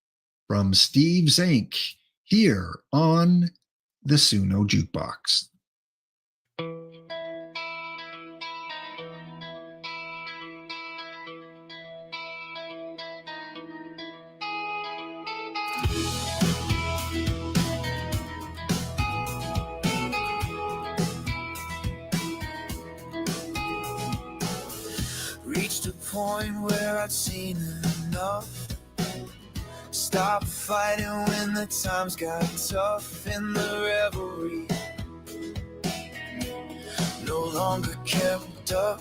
Speaker 2: from Steve Zank here on the Suno Jukebox.
Speaker 1: Reached a point where I'd seen enough. Stop fighting when the times got tough in the revelry. No longer kept up.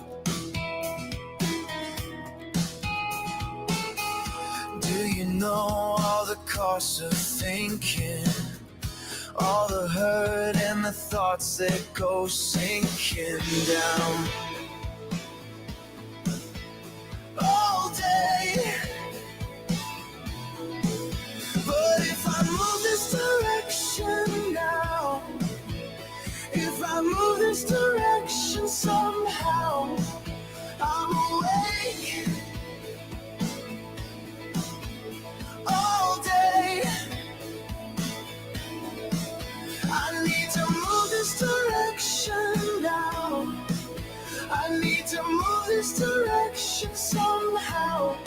Speaker 1: Do you know all the costs of thinking? All the hurt and the thoughts that go sinking down all day. But if I move this direction now, if I move this direction somehow, I'm awake all day. I need to move this direction now. I need to move this direction somehow.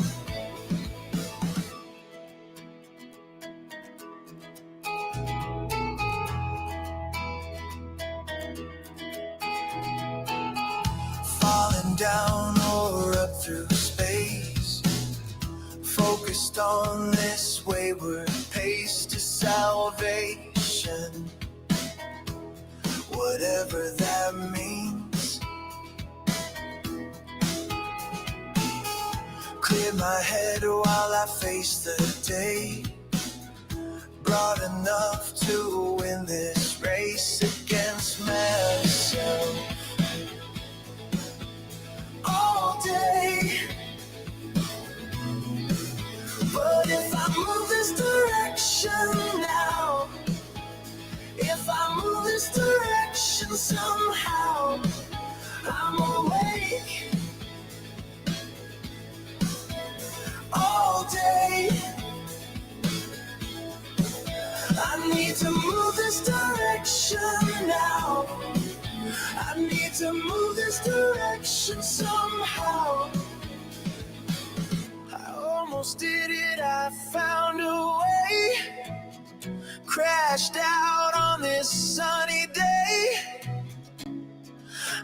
Speaker 1: Falling down or up through space, focused on this wayward pace to salvation, whatever that means. Clear my head while I face the day, broad enough to win this race against myself all day. But if I move this direction now, if I move this direction somehow, I'm awake all day. I need to move this direction now. I need to move this direction somehow. I almost did it, I found a way. Crashed out on this sunny day.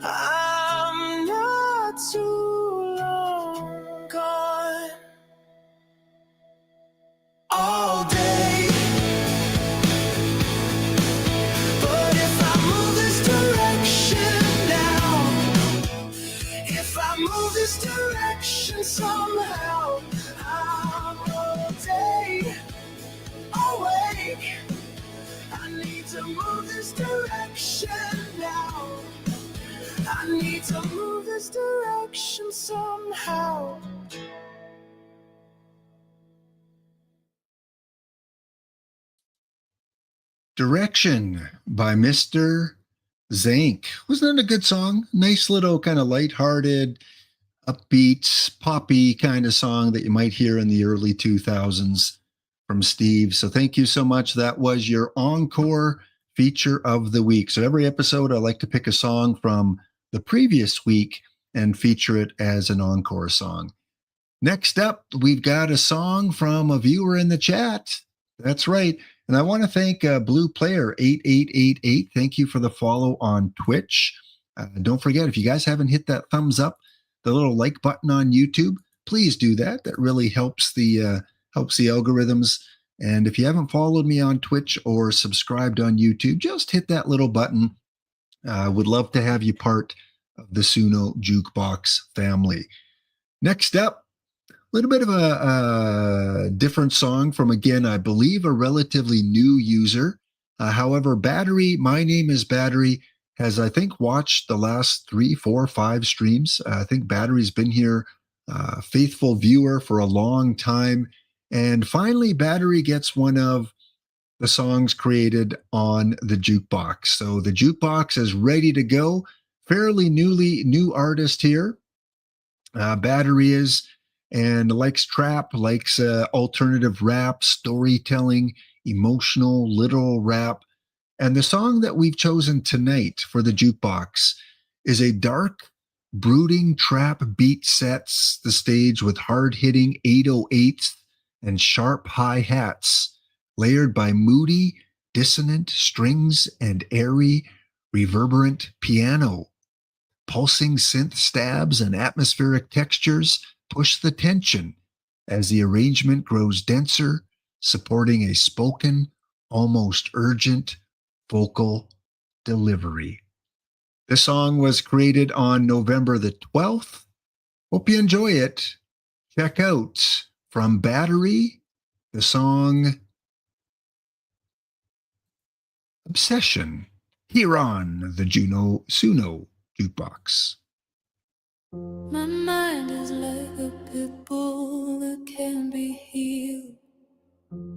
Speaker 1: I'm not too long gone all day. But if I move this direction now, if I move this direction somehow, I'm all day awake. I need to move this direction now. I need to move this direction somehow.
Speaker 2: Direction by Mr. Zank. Wasn't that a good song? Nice little kind of lighthearted, upbeat, poppy kind of song that you might hear in the early 2000s from Steve. So thank you so much. That was your encore feature of the week. So every episode, I like to pick a song from the previous week and feature it as an encore song. Next up, we've got a song from a viewer in the chat. That's right. And I want to thank Blue Player 8888. Thank you for the follow on Twitch. Don't forget, if you guys haven't hit that thumbs up, the little like button on YouTube, please do that. That really helps the algorithms. And if you haven't followed me on Twitch or subscribed on YouTube, just hit that little button. Would love to have you part of the Suno Jukebox family. Next up, a little bit of a different song from, again, I believe a relatively new user. However, Battery, my name is Battery, has, I think, watched the last 3, 4, 5 streams. I think Battery's been here, faithful viewer for a long time. And finally, Battery gets one of the songs created on the Jukebox. So the Jukebox is ready to go. Fairly new artist here. Battery is, and likes trap, likes alternative rap, storytelling, emotional, literal rap. And the song that we've chosen tonight for the Jukebox is a dark, brooding trap beat sets the stage with hard-hitting 808s and sharp hi-hats, layered by moody, dissonant strings and airy, reverberant piano. Pulsing synth stabs and atmospheric textures push the tension as the arrangement grows denser, supporting a spoken, almost urgent vocal delivery. The song was created on November the 12th. Hope you enjoy it. Check out from Battery the song Obsession here on the Suno Jukebox.
Speaker 3: My mind is like a pit bull that can be healed.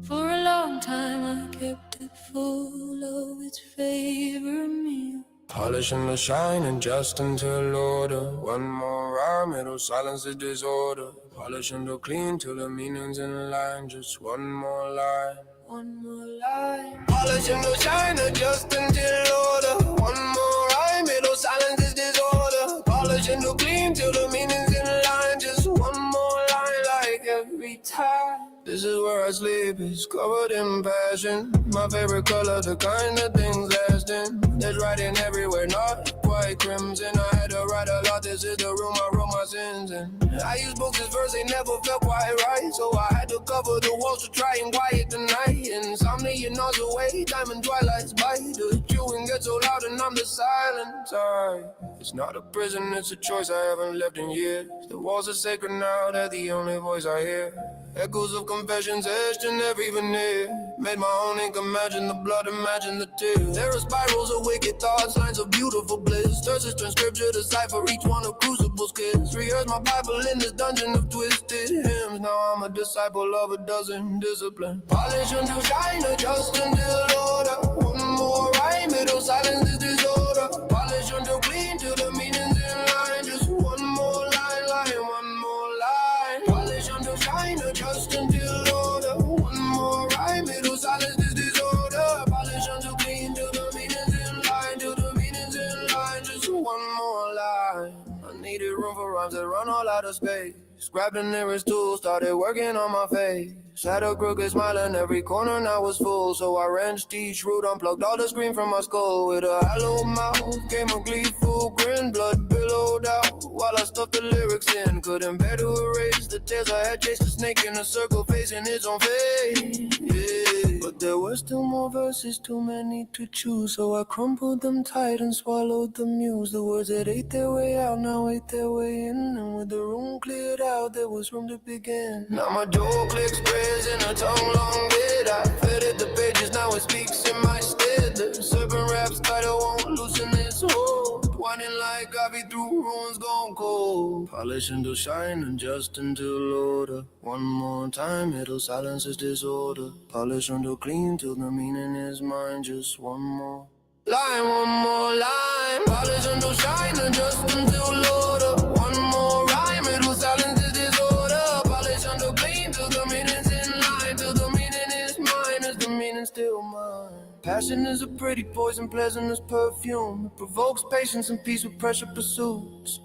Speaker 3: For a long time I kept it full of its favorite meal.
Speaker 1: Polishing the shine and just until order. One more rhyme, it'll silence the disorder. Polishing the clean till the meaning's in line. Just one more line.
Speaker 3: One more line.
Speaker 1: Polishing the shine and just until order. One more rhyme, it'll silence this disorder. Polishing the clean till the meaning's in line. Just one more line like every time. This is where I sleep, it's covered in passion. My favorite color, the kind of things lasting. There's writing everywhere, not quite crimson. I had to write a lot, this is the room I wrote my sins in. I used books as verse, they never felt quite right. So I had to cover the walls to try and quiet the night. Insomnia gnaws away, diamond twilights bite. The chewing gets so loud and I'm the silent type. It's not a prison, it's a choice I haven't left in years. The walls are sacred now, they're the only voice I hear. Echoes of confessions etched in every veneer. Made my own ink, imagine the blood, imagine the tears. There are spirals of wicked thoughts, lines of beautiful bliss. Thirsts turn scripture, decipher each one a crucible's kiss. Rehearse my Bible in this dungeon of twisted hymns. Now I'm a disciple of a dozen disciplines. Polish until shine, adjust until order. One more rhyme, it'll silence this disorder. Polish until clean, till the meaning's in line. Just one more line, one more line. Polish until shine, adjust until order. One more rhyme, it'll silence this disorder. Polish until clean, till the meaning's in line. Till the meaning's in line, just one more line. I needed room for rhymes that run all out of space. Grabbed the nearest tool, started working on my face. Had a crooked smile and every corner now was full. So I wrenched each root, unplugged all the screen from my skull. With a hollow mouth came a gleeful grin. Blood billowed out while I stuffed the lyrics in. Couldn't bear to erase the tales I had chased. A snake in a circle facing its own fate. Yeah. But there were still more verses, too many to choose. So I crumpled them tight and swallowed the muse. The words that ate their way out now ate their way in. And with the room cleared out, there was room to begin. Now my jaw clicks prayers in a tongue long bit. I fitted the pages, now it speaks in my stead. The serpent wraps tight, I won't loosen this hold. Winding like coffee through ruins gone cold. Polish until shine and just until order. One more time, it'll silence this disorder. Polish until clean, till the meaning is mine. Just one more line, one more line. Polish until shine and just until order. One more rhyme, it'll silence this disorder. Polish until clean, till the meaning's in line. Till the meaning is mine, is the meaning still mine? Passion is a pretty poison, pleasant as perfume. It provokes patience and peace with pressure pursuits.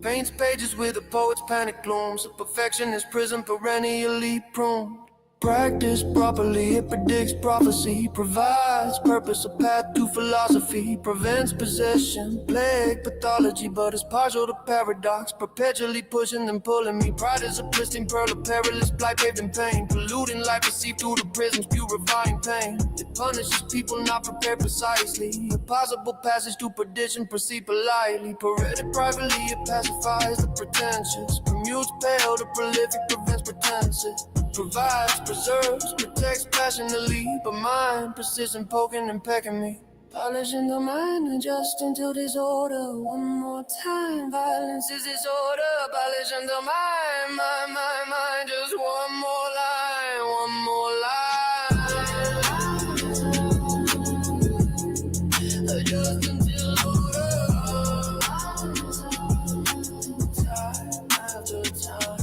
Speaker 1: Paints pages with a poet's panic glooms. A perfectionist prison perennially pruned. Practice properly, it predicts prophecy. Provides purpose, a path to philosophy. Prevents possession, plague pathology. But it's partial to paradox, perpetually pushing and pulling me. Pride is a pristine pearl, a perilous blight paved in pain. Polluting life perceived through the prisms, purifying pain. It punishes people not prepared precisely. A possible passage to perdition, proceed politely. Paraded privately, it pacifies the pretentious. Permutes pale, the prolific prevents pretenses. Provides, preserves, protects passionately. But mine persists in poking and pecking me. Polishing the mind, adjust until disorder. One more time, violence is disorder. Polishing the mind, mind. Just one more line, one more line. Adjust until order. Time after time.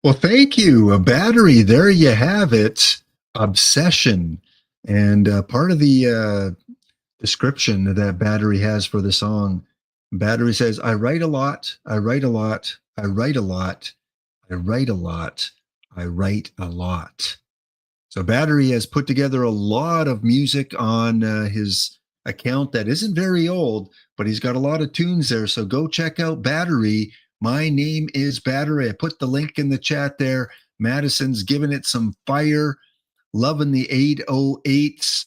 Speaker 2: Well, thank you. A battery. There you have it. Obsession. And part of the description that Battery has for the song, Battery says, I write a lot, I write a lot, I write a lot, I write a lot, I write a lot. So Battery has put together a lot of music on his account that isn't very old, but he's got a lot of tunes there. So go check out Battery. My name is Battery. I put the link in the chat there. Madison's giving it some fire, loving the 808s.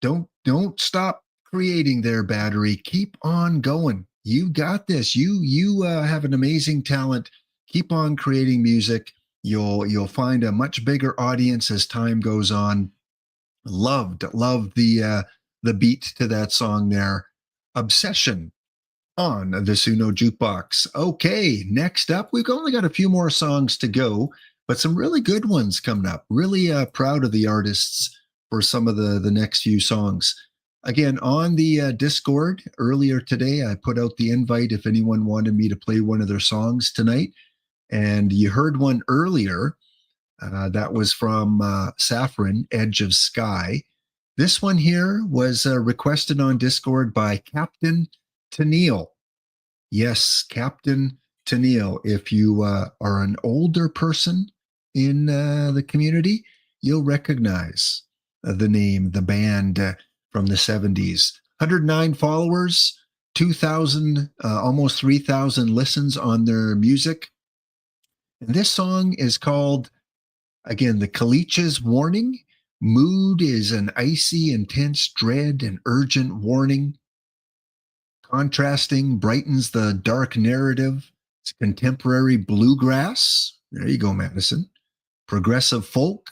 Speaker 2: Don't stop creating their Battery. Keep on going. You got this. You have an amazing talent. Keep on creating music. You'll find a much bigger audience as time goes on. Loved the beat to that song there. Obsession on the Suno Jukebox. Okay, next up, we've only got a few more songs to go, but some really good ones coming up. Really proud of the artists for some of the next few songs. Again, on the Discord earlier today, I put out the invite if anyone wanted me to play one of their songs tonight. And you heard one earlier. That was from Saffron, Edge of Sky. This one here was requested on Discord by Captain Tennille. Yes, Captain Tennille. If you are an older person in the community, you'll recognize the name, the band from the 70s. 109 followers, 2,000, almost 3,000 listens on their music. And this song is called, again, The Kalich's Warning. Mood is an icy, intense dread and urgent warning. Contrasting brightens the dark narrative. It's contemporary bluegrass. There you go, Madison. Progressive folk,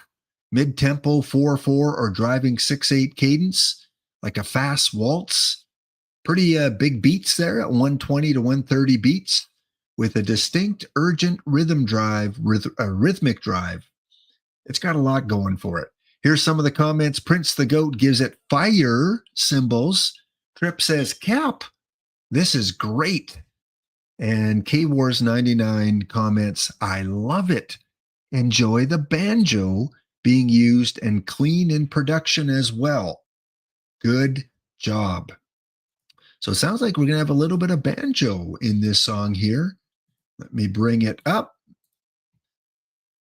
Speaker 2: mid-tempo 4/4 or driving 6/8 cadence, like a fast waltz. Pretty big beats there at 120 to 130 beats, with a distinct, urgent rhythmic drive. It's got a lot going for it. Here's some of the comments. Prince the Goat gives it fire symbols. Trip says, Cap, this is great. And K-Wars99 comments, I love it. Enjoy the banjo being used and clean in production as well. Good job. So it sounds like we're going to have a little bit of banjo in this song here. Let me bring it up.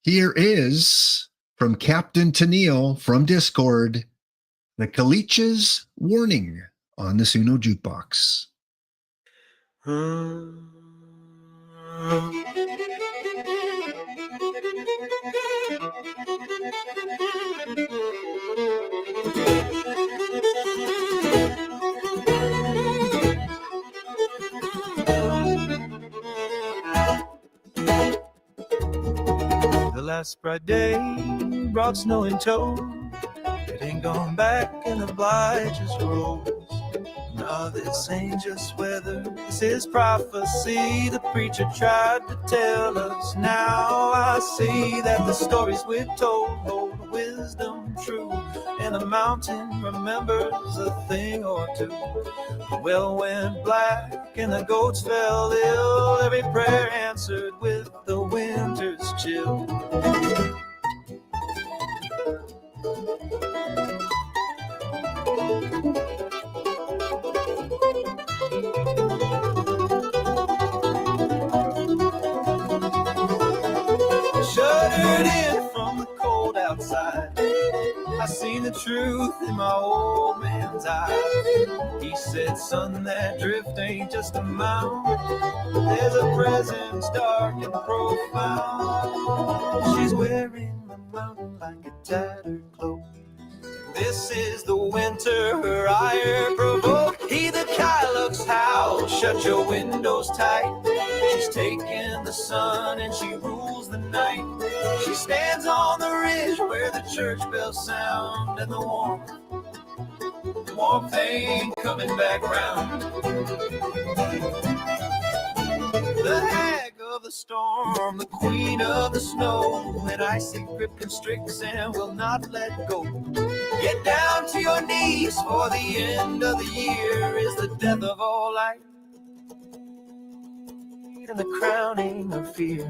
Speaker 2: Here is from Captain Tennille from Discord, The Kalich's Warning on the Suno Jukebox.
Speaker 1: The last bright day brought snow in tow. It ain't gone back in the blight just grows. No, this ain't just weather, this is prophecy. The preacher tried to tell us. Now I see that the stories we're told hold wisdom true, and the mountain remembers a thing or two. The well went black and the goats fell ill, every prayer answered with the winter's chill. Shuddered in from the cold outside, I seen the truth in my old man's eyes. He said, son, that drift ain't just a mound. There's a presence dark and profound. She's wearing the mountain like a tattered cloak. This is the winter her ire provoke. He the Kylox howl, shut your windows tight. She's taking the sun and she rules the night. She stands on the ridge where the church bells sound, and the warmth ain't coming back round. The hag of the storm, the queen of the snow, an icy grip constricts and will not let go. Get down to your knees, for the end of the year is the death of all light and the crowning of fear.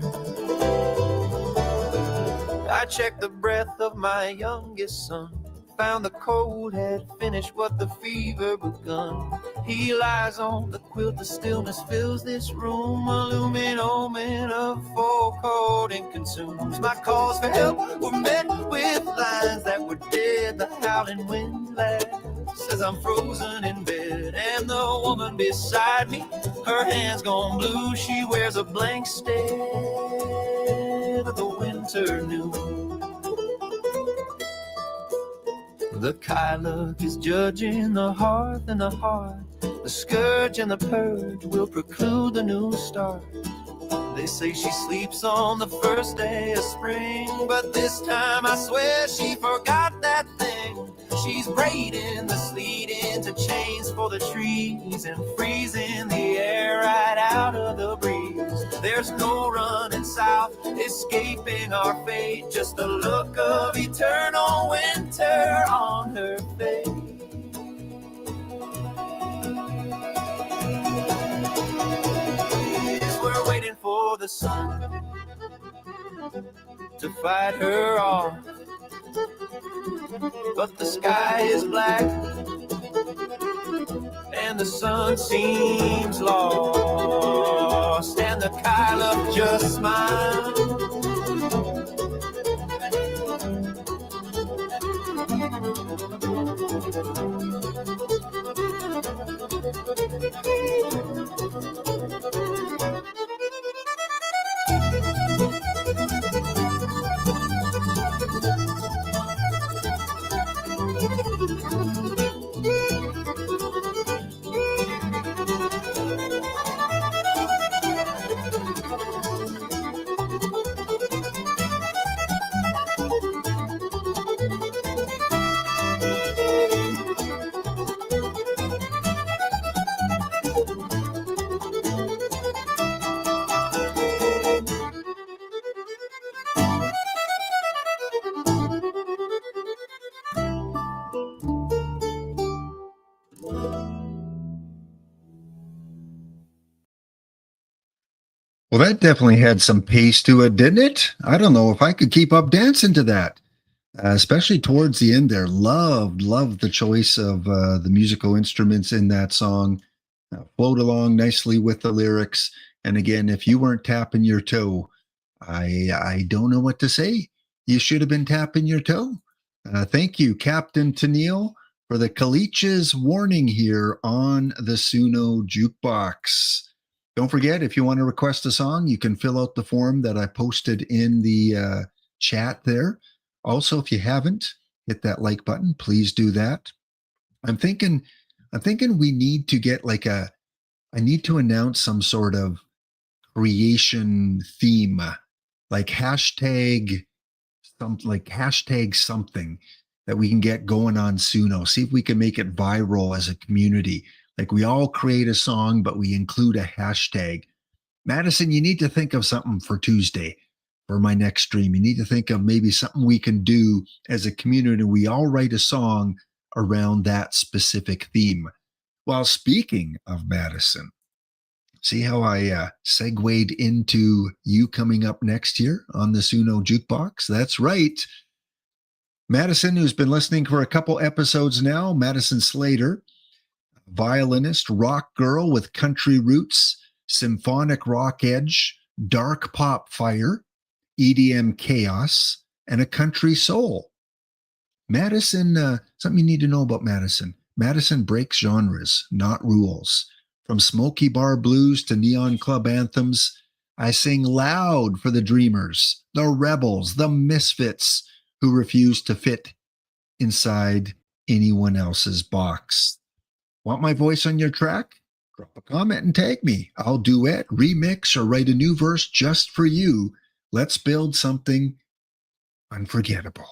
Speaker 1: I checked the breath of my youngest son, found the cold had finished what the fever begun. He lies on the quilt, the stillness fills this room, a looming omen of foreboding consumes. My calls for help were met with lines that were dead. The howling wind laughs as I'm frozen in bed, and the woman beside me, her hands gone blue. She wears a blank stare of the winter noon. The Kylock is judging the hearth and the heart. The scourge and the purge will preclude the new start. They say she sleeps on the first day of spring, but this time I swear she forgot that thing. She's braiding the sleet into chains for the trees and freezing the air right out of the breeze. There's no running south, escaping our fate, just a look of eternal winter on her face. We're waiting for the sun to fight her off, but the sky is black and the sun seems lost, and the Kylock just smiles.
Speaker 2: Well, that definitely had some pace to it, didn't it? I don't know if I could keep up dancing to that, especially towards the end there. Loved the choice of the musical instruments in that song. Flowed along nicely with the lyrics. And again, if you weren't tapping your toe, I don't know what to say. You should have been tapping your toe. Thank you, Captain Tennille, for the Kalich's warning here on the Suno Jukebox. Don't forget, if you want to request a song, you can fill out the form that I posted in the chat there. Also, if you haven't, hit that like button. Please do that. I'm thinking we need to get I need to announce some sort of creation theme, like hashtag something that we can get going on Suno. See if we can make it viral as a community. Like we all create a song, but we include a hashtag. Madison, you need to think of something for Tuesday for my next stream. You need to think of maybe something we can do as a community. We all write a song around that specific theme. Well, speaking of Madison, see how I segued into you coming up next year on the Suno Jukebox? That's right. Madison, who's been listening for a couple episodes now, Madison Slater, violinist, rock girl with country roots, symphonic rock edge, dark pop fire, EDM chaos, and a country soul. Madison, something you need to know about Madison. Madison breaks genres, not rules. From smoky bar blues to neon club anthems, I sing loud for the dreamers, the rebels, the misfits who refuse to fit inside anyone else's box. Want my voice on your track? Drop a comment and tag me. I'll duet, remix, or write a new verse just for you. Let's build something unforgettable.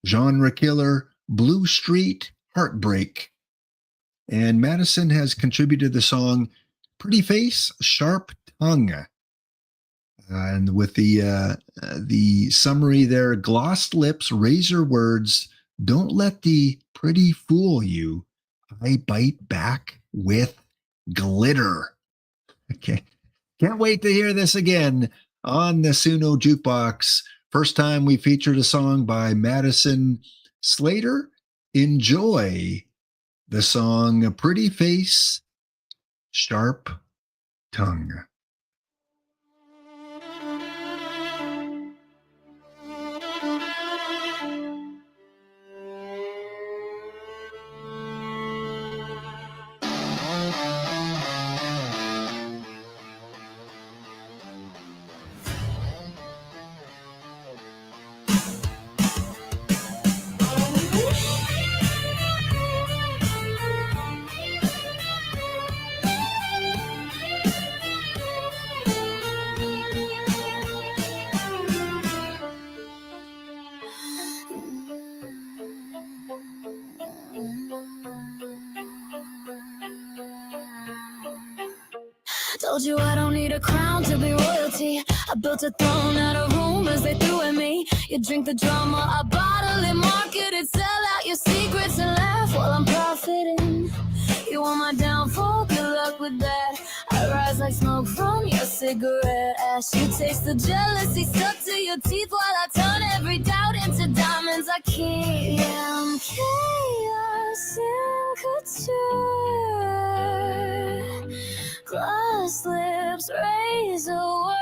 Speaker 2: Genre killer, Blue Street, Heartbreak. And Madison has contributed the song Pretty Face, Sharp Tongue. And with the summary there, glossed lips, razor words, don't let the pretty fool you. I bite back with glitter. Okay. Can't wait to hear this again on the Suno Jukebox. First time we featured a song by Madison Slater. Enjoy The song Pretty Face, Sharp Tongue.
Speaker 3: Told you I don't need a crown to be royalty. I built a throne out of rumors they threw at me. You drink the drama, I bottle it, market it, sell out your secrets and laugh while I'm profiting. You want my downfall? Good luck with that. I rise like smoke from your cigarette ash. You taste the jealousy stuck to your teeth while I turn every doubt into diamonds. I can't. Yeah, I'm chaos in couture. Glass lips, razor word.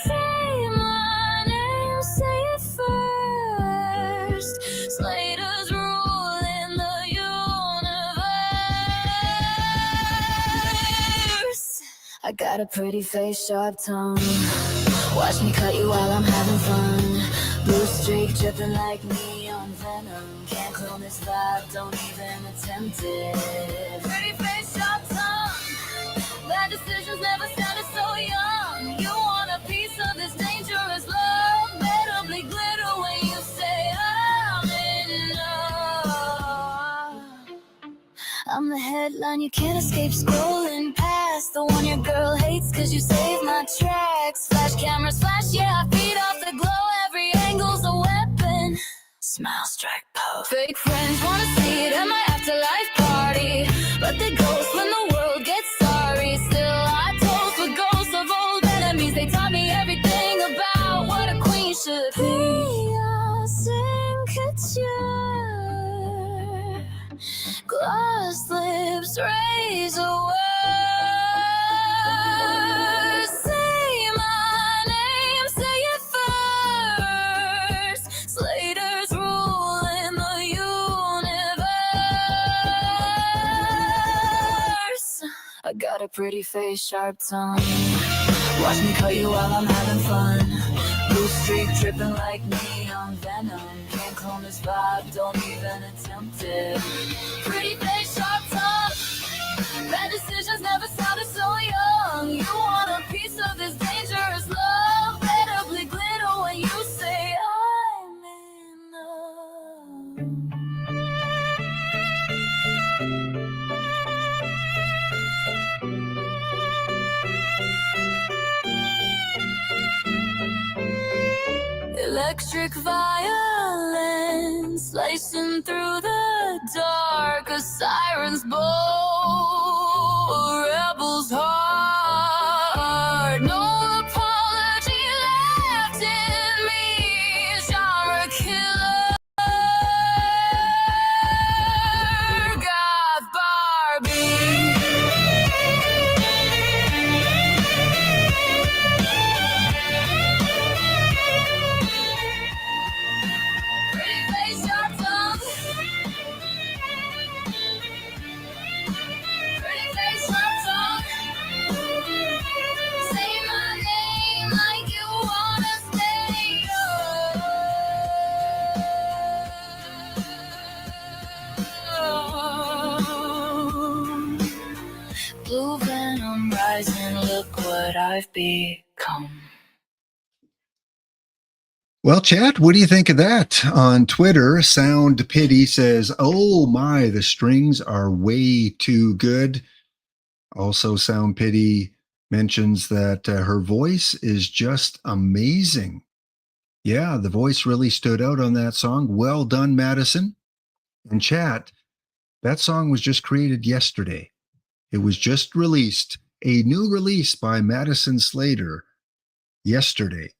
Speaker 3: Say my name, say it first. Slater's rule in the universe. I got a pretty face, sharp tongue. Watch me cut you while I'm having fun. Blue streak dripping like neon venom. Can't clone this vibe, don't even attempt it. Pretty face, sharp tongue. Bad decisions never sounded so young. You want a piece of this dangerous love. Better bleed glitter when you say I'm in love. I'm the headline you can't escape scrolling past. The one your girl hates cause you saved my tracks. Flash cameras flash, yeah, I feed off the glow. Every angle's a weapon. Smile, strike, pose. Fake friends wanna see it at my afterlife party, but they ghost when the world gets sorry. Still I toast with ghosts of old enemies. They taught me everything about what a queen should be. Chaos in couture. Glass lips, razor word. Say my name, say it first. Slater's rule in the universe. I got a pretty face, sharp tongue. Watch me cut you while I'm having fun. Blue streak dripping like neon venom. Can't clone this vibe, don't even attempt it. Pretty face, sharp tongue. Bad decisions never sounded so young. You want a piece of this dangerous love. Better bleed glitter when you say I'm in love. Electric violence slicing through the dark. A siren's bow, a rebel's heart. No apology left in me. Genre killer, goth Barbie. Pretty face, sharp tongue. Pretty face, sharp tongue. Say my name like you wanna stay young. Blue venom rising, look what I've become.
Speaker 2: Well, chat, what do you think of that? On Twitter, Sound Pity says, oh my, the strings are way too good. Also, Sound Pity mentions that her voice is just amazing. Yeah, the voice really stood out on that song. Well done, Madison. And chat, that song was just created yesterday. It was just released, a new release by Madison Slater yesterday.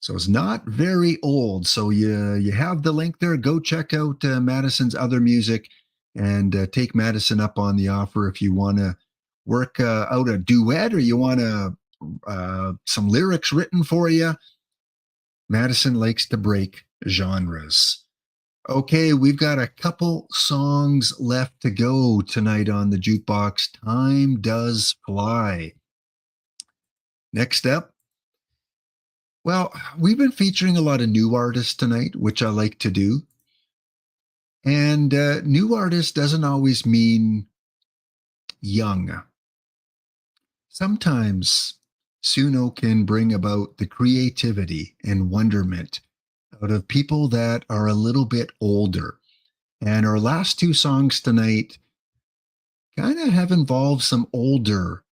Speaker 2: So it's not very old. So you have the link there. Go check out Madison's other music and take Madison up on the offer if you want to work out a duet or you want some lyrics written for you. Madison likes to break genres. Okay, we've got a couple songs left to go tonight on the jukebox. Time does fly. Next up, well, we've been featuring a lot of new artists tonight, which I like to do. And new artist doesn't always mean young. Sometimes Suno can bring about the creativity and wonderment out of people that are a little bit older. And our last two songs tonight kind of have involved some older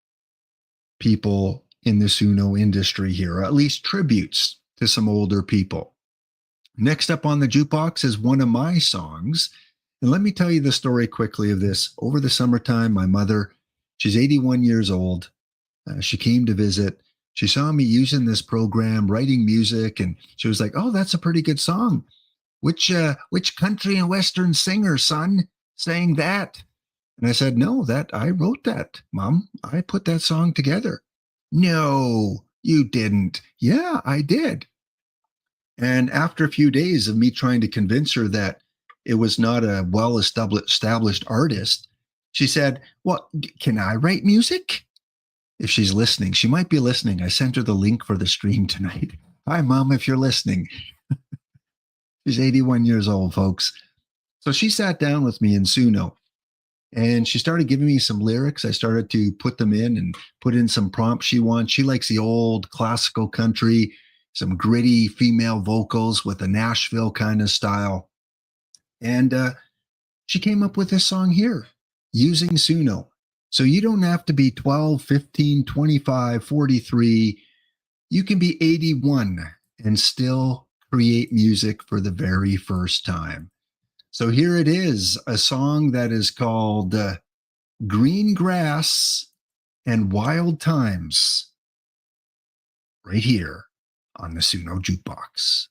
Speaker 2: people in the Suno industry here, or at least tributes to some older people. Next up on the jukebox is one of my songs. And let me tell you the story quickly of this. Over the summertime, my mother, she's 81 years old. She came to visit. She saw me using this program, writing music, and she was like, "Oh, that's a pretty good song. Which country and western singer, son, sang that?" And I said, "No, that I wrote that, Mom. I put that song together." "No, you didn't." "Yeah, I did." And after a few days of me trying to convince her that it was not a well-established artist, she said, "Well, can I write music?" If she's listening, she might be listening. I sent her the link for the stream tonight. Hi, Mom, if you're listening. She's 81 years old, folks. So she sat down with me in Suno and she started giving me some lyrics. I started to put them in and put in some prompts she wants. She likes the old classical country, some gritty female vocals with a Nashville kind of style. And she came up with this song here using Suno. So you don't have to be 12, 15, 25, 43. You can be 81 and still create music for the very first time. So here it is, a song that is called Green Grass and Wild Times, right here on the Suno Jukebox.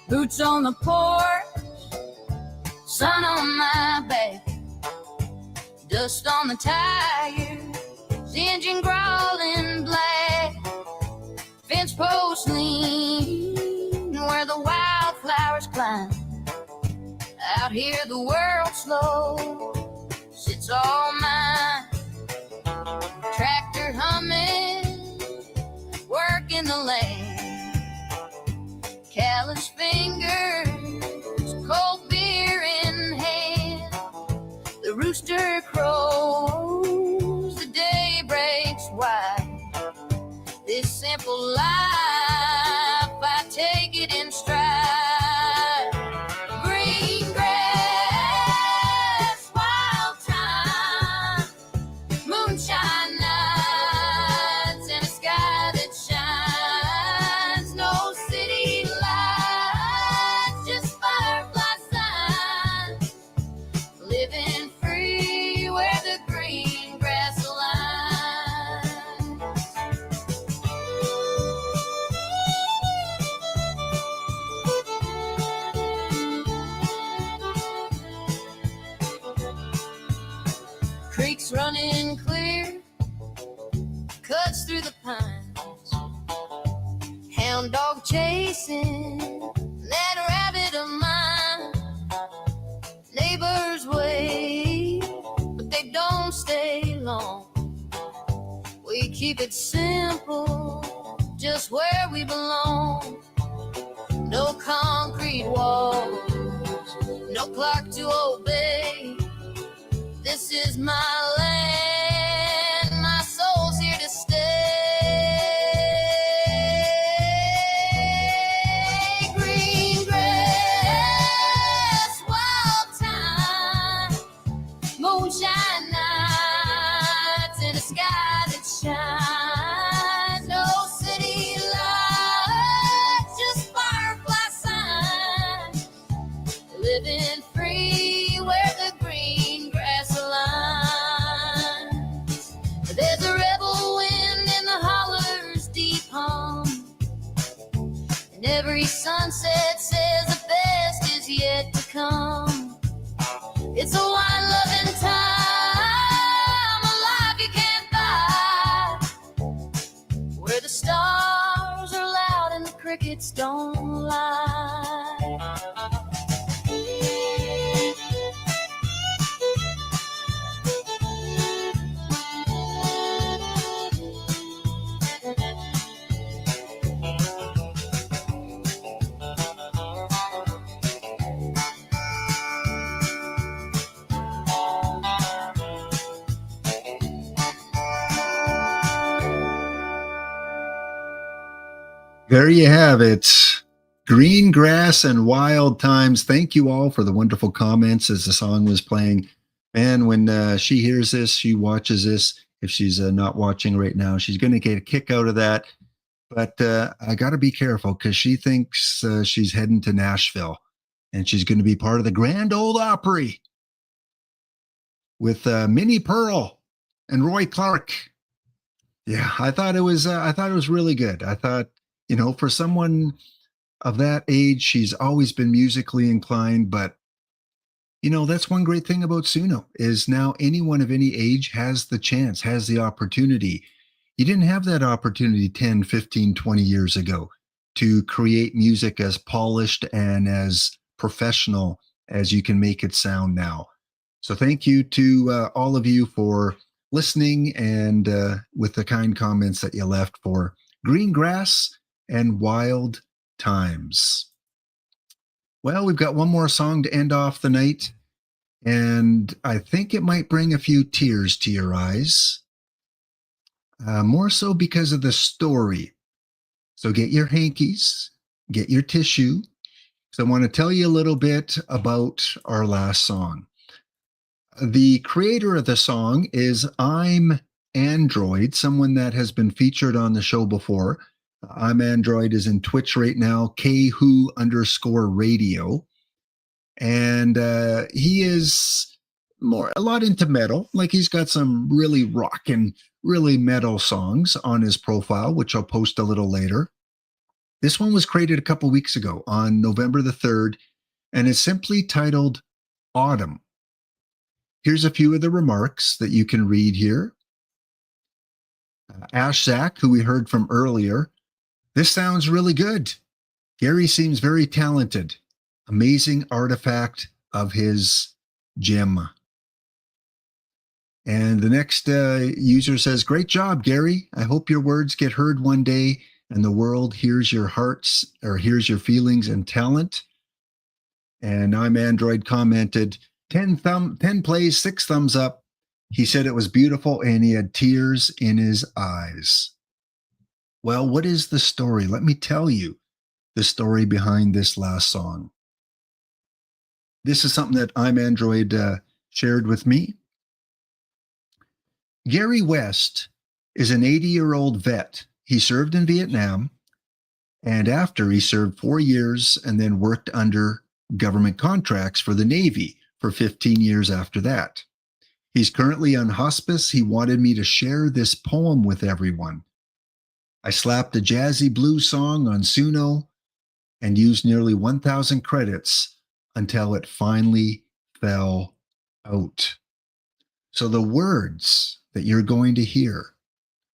Speaker 3: Boots on the porch, sun on my back, dust on the tires, engine crawling black, fence post lean where the wildflowers climb. Out here the world slow, sits all mine. Tractor humming, working the land. Callous fingers, cold beer in hand. The rooster crows, the day breaks wide. This simple life, I take it in stride. Green grass, wild time, moonshine nights, and a sky that shines. No city lights, just firefly signs. Living free where the green grass aligns. Creeks running clear, cuts through the pines. Hound dog chasing that rabbit of mine. Neighbors wait, but they don't stay long. We keep it simple, just where we belong. No concrete walls, no clock to obey. This is my land, my soul's here to stay. Green grass, wild time, moonshine nights, and every sunset says the best is yet to come. It's a wine-loving time, a life you can't buy, where the stars are loud and the crickets don't lie.
Speaker 2: There you have it. Green Grass and Wild Times. Thank you all for the wonderful comments as the song was playing. And when she hears this, she watches this. If she's not watching right now, she's going to get a kick out of that. But I got to be careful because she thinks she's heading to Nashville and she's going to be part of the Grand Ole Opry with Minnie Pearl and Roy Clark. Yeah, I thought it was really good. I thought, you know, for someone of that age, she's always been musically inclined. But, you know, that's one great thing about Suno is now anyone of any age has the chance, has the opportunity. You didn't have that opportunity 10, 15, 20 years ago to create music as polished and as professional as you can make it sound now. So thank you to all of you for listening and with the kind comments that you left for Green Grass and Wild Times. Well, we've got one more song to end off the night, and I think it might bring a few tears to your eyes, more so because of the story. So get your hankies, get your tissue. So I want to tell you a little bit about our last song. The creator of the song is I'm Android, someone that has been featured on the show before. I'm Android is in Twitch right now, KWho_radio. And he is a lot into metal. Like he's got some really rock and really metal songs on his profile, which I'll post a little later. This one was created a couple weeks ago on November the 3rd and is simply titled Autumn. Here's a few of the remarks that you can read here. Ash Zach, who we heard from earlier, this sounds really good. Gary seems very talented. Amazing artifact of his gem. And the next user says, great job, Gary. I hope your words get heard one day and the world hears your hearts or hears your feelings and talent. And I'm Android commented, 10 plays, 6 thumbs up. He said it was beautiful and he had tears in his eyes. Well, what is the story? Let me tell you the story behind this last song. This is something that I'm Android shared with me. Gary West is an 80-year-old vet. He served in Vietnam, and after he served 4 years and then worked under government contracts for the Navy for 15 years after that. He's currently on hospice. He wanted me to share this poem with everyone. I slapped a jazzy blues song on Suno and used nearly 1,000 credits until it finally fell out. So the words that you're going to hear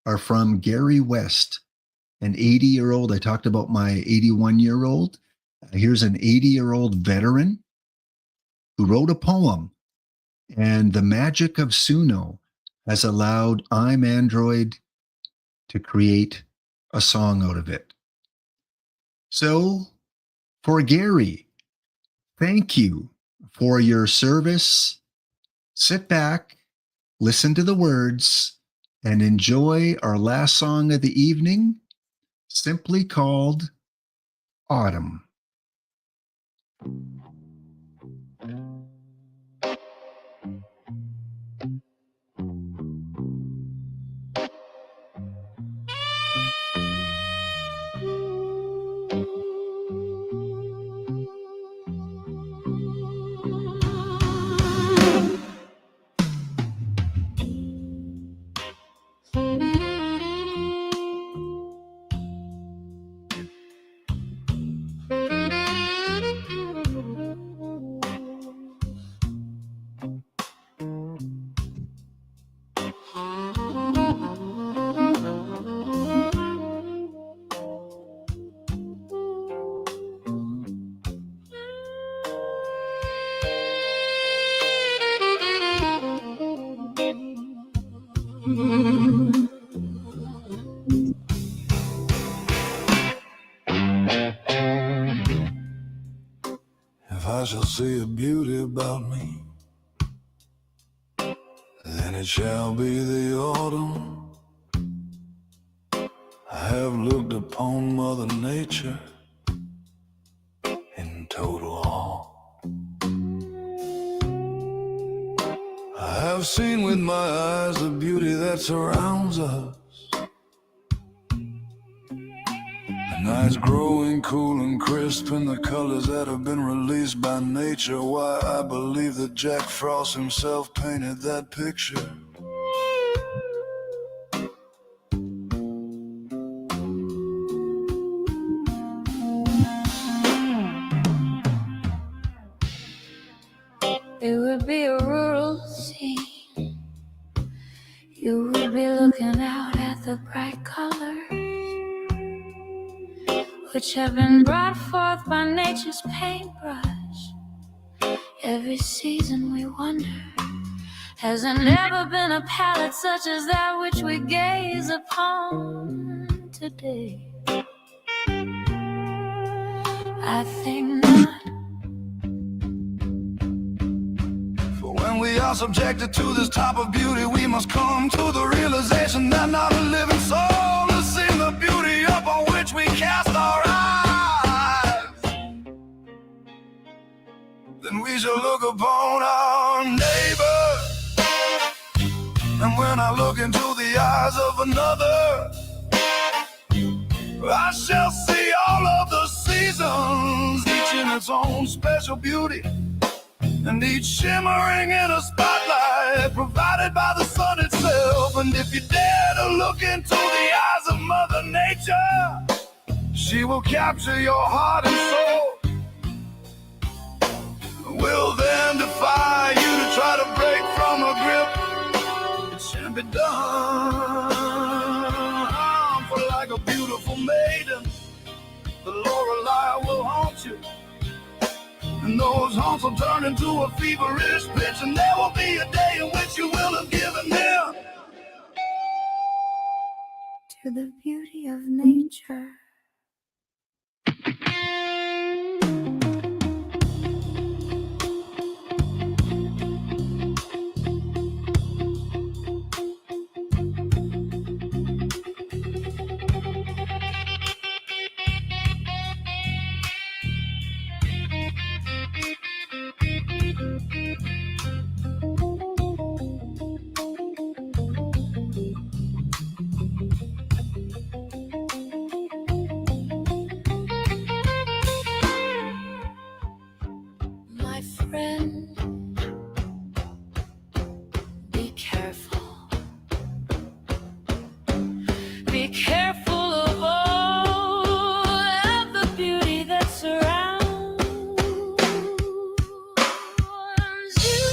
Speaker 2: are from Gary West, an 80-year-old. I talked about my 81-year-old. Here's an 80-year-old veteran who wrote a poem, and the magic of Suno has allowed I'm Android to create a song out of it. So for Gary, thank you for your service. Sit back, listen to the words, and enjoy our last song of the evening, simply called Autumn.
Speaker 1: I shall see a beauty about me, then it shall be the autumn. I have looked upon Mother Nature in total awe. I have seen with my eyes the beauty that surrounds us. The night's growing cool and crisp in the colors that have been released by nature. Why, I believe that Jack Frost himself painted that picture.
Speaker 3: It would be a rural scene. You would be looking out at the bright colors, which have been brought forth by nature's paintbrush. Every season we wonder, has there never been a palette such as that which we gaze upon today? I think not.
Speaker 1: When we are subjected to this type of beauty, we must come to the realization that not a living soul has seen the beauty upon which we cast our eyes. Then we shall look upon our neighbor, and when I look into the eyes of another, I shall see all of the seasons, each in its own special beauty, and each shimmering in a spotlight provided by the sun itself. And if you dare to look into the eyes of Mother Nature, she will capture your heart and soul, will then defy you to try to break from her grip. It shan't be done, for like a beautiful maiden, the Lorelei will haunt you, and those haunts will turn into a feverish pitch, and there will be a day in which you will have given in
Speaker 3: To the beauty of nature. My friend, be careful. Be careful of all of the beauty that surrounds you.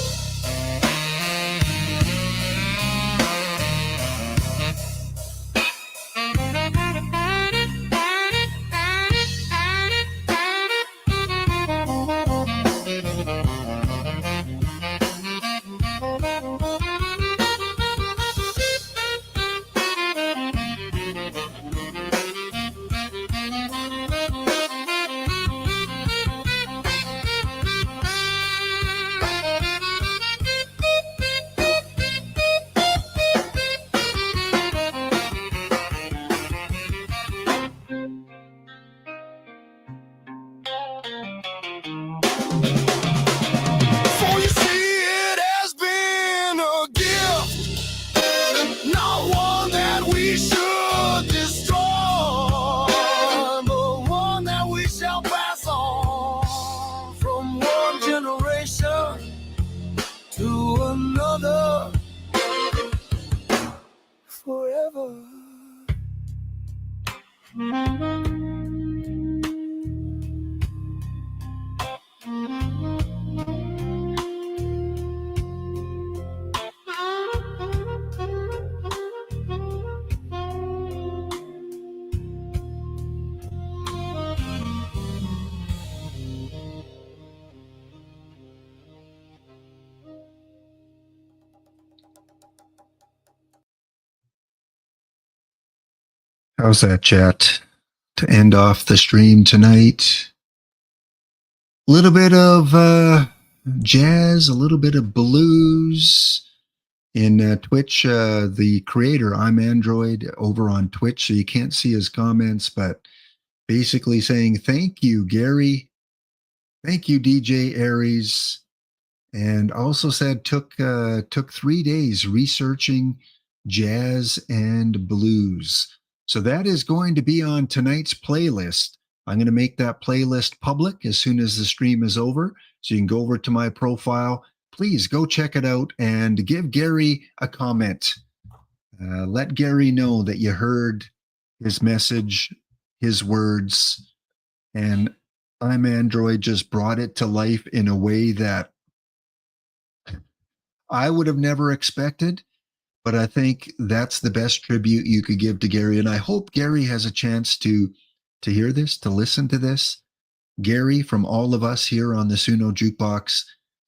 Speaker 1: For you see, it has been a gift, not one that we should destroy, but one that we shall pass on from one generation to another forever.
Speaker 2: How's that, chat? To end off the stream tonight, little bit of jazz, a little bit of blues in Twitch. The creator, I'm Android, over on Twitch, so you can't see his comments, but basically saying thank you, Gary. Thank you, DJ Aries. And also said took 3 days researching jazz and blues. So that is going to be on tonight's playlist. I'm going to make that playlist public as soon as the stream is over. So you can go over to my profile. Please go check it out and give Gary a comment. Let Gary know that you heard his message, his words, and I'm Android just brought it to life in a way that I would have never expected, but I think that's the best tribute you could give to Gary. And I hope Gary has a chance to hear this, to listen to this. Gary, from all of us here on the Suno Jukebox,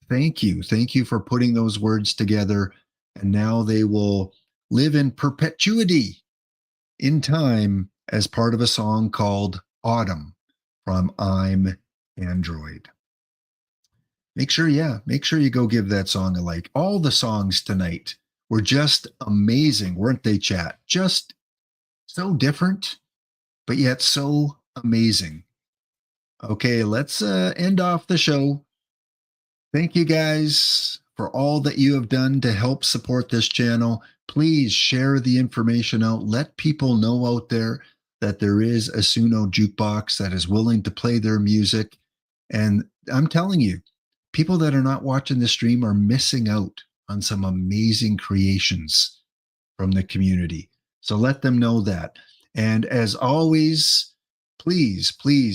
Speaker 2: thank you. Thank you for putting those words together. And now they will live in perpetuity in time as part of a song called Autumn from I'm Android. Make sure you go give that song a like. All the songs tonight were just amazing, weren't they, chat? Just so different, but yet so amazing. Okay, let's end off the show. Thank you guys for all that you have done to help support this channel. Please share the information out. Let people know out there that there is a Suno Jukebox that is willing to play their music. And I'm telling you, people that are not watching the stream are missing out on some amazing creations from the community. So let them know that. And as always, please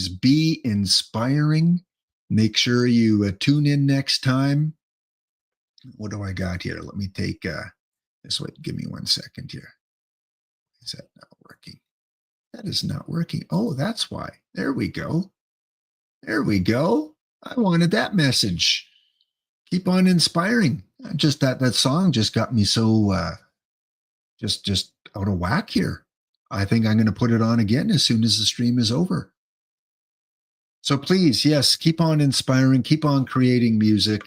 Speaker 2: be inspiring. Make sure you tune in next time. What do I got here? Let me take this way. Give me 1 second here. Is that not working? That is not working. Oh, that's why. There we go. There we go. I wanted that message. Keep on inspiring. Just that song just got me so just out of whack here. I think I'm going to put it on again as soon as the stream is over. So please, yes, keep on inspiring, keep on creating music,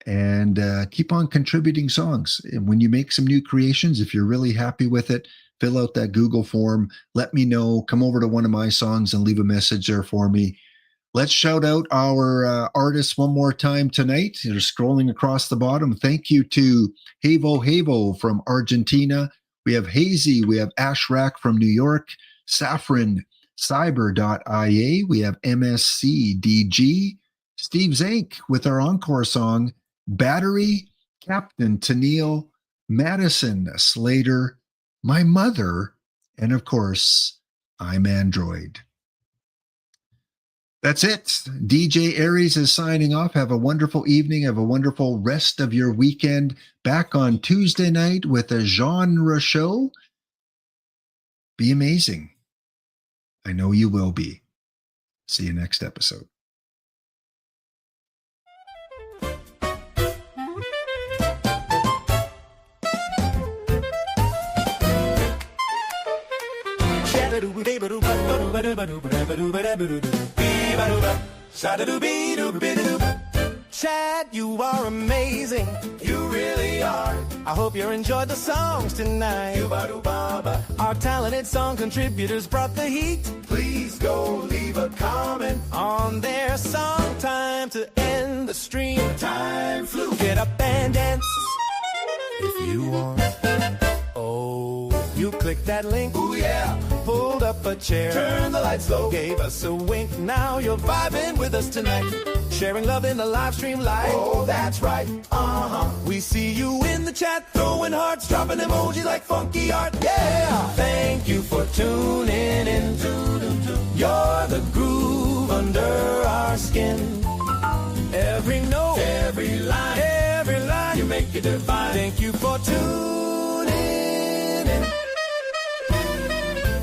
Speaker 2: and keep on contributing songs. And when you make some new creations, if you're really happy with it, fill out that Google form. Let me know. Come over to one of my songs and leave a message there for me. Let's shout out our artists one more time tonight. They're scrolling across the bottom. Thank you to Havo from Argentina. We have Hazy. We have Ashrak from New York. Saffron, Cyber.ia. We have MSCDG. Steve Zank with our encore song. Battery, Captain Tennille, Madison Slater, My Mother, and of course, I'm Android. That's it. DJ Aries is signing off. Have a wonderful evening. Have a wonderful rest of your weekend. Back on Tuesday night with a genre show. Be amazing. I know you will be. See you next episode.
Speaker 1: Chad, you are amazing. You really are. I hope you enjoyed the songs tonight. Our talented song contributors brought the heat. Please go leave a comment on their song. Time to end the stream. Time flew. Get up and dance if you want. Oh, you click that link. Ooh, yeah. Pulled up a chair. Turn the lights low. Gave us a wink. Now you're vibing with us tonight. Sharing love in the live stream live. Oh, that's right. We see you in the chat. Throwing hearts. Dropping emoji like funky art. Yeah. Thank you for tuning in. You're the groove under our skin. Every note. Every line. You make it divine. Thank you for tuning in.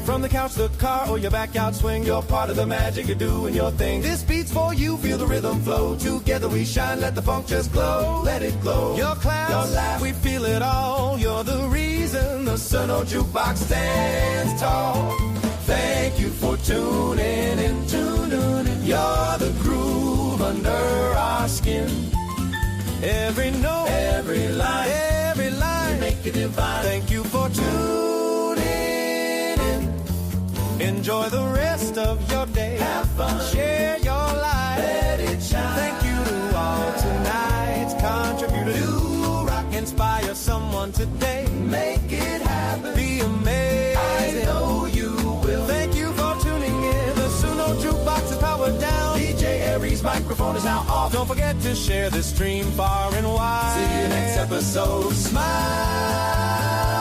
Speaker 1: From the couch, the car, or your backyard swing, you're part of the magic, you're doing your thing. This beat's for you, feel the rhythm flow. Together we shine, let the funk just glow. Let it glow. Your claps, your laugh, we feel it all. You're the reason the Suno Jukebox stands tall. Thank you for tuning in. You're the groove under Every note, every line, you make it divine. Thank you for tuning in. Enjoy the rest of your day. Have fun. Share your life. Let it shine. Thank you to all tonight's contributors. Do rock, inspire someone today. Make it happen. Be amazing. I know you will. Thank you for tuning in. The Suno Jukebox is powered down. DJ Aries' microphone is now off. Don't forget to share this stream far and wide. See you next episode. Smile.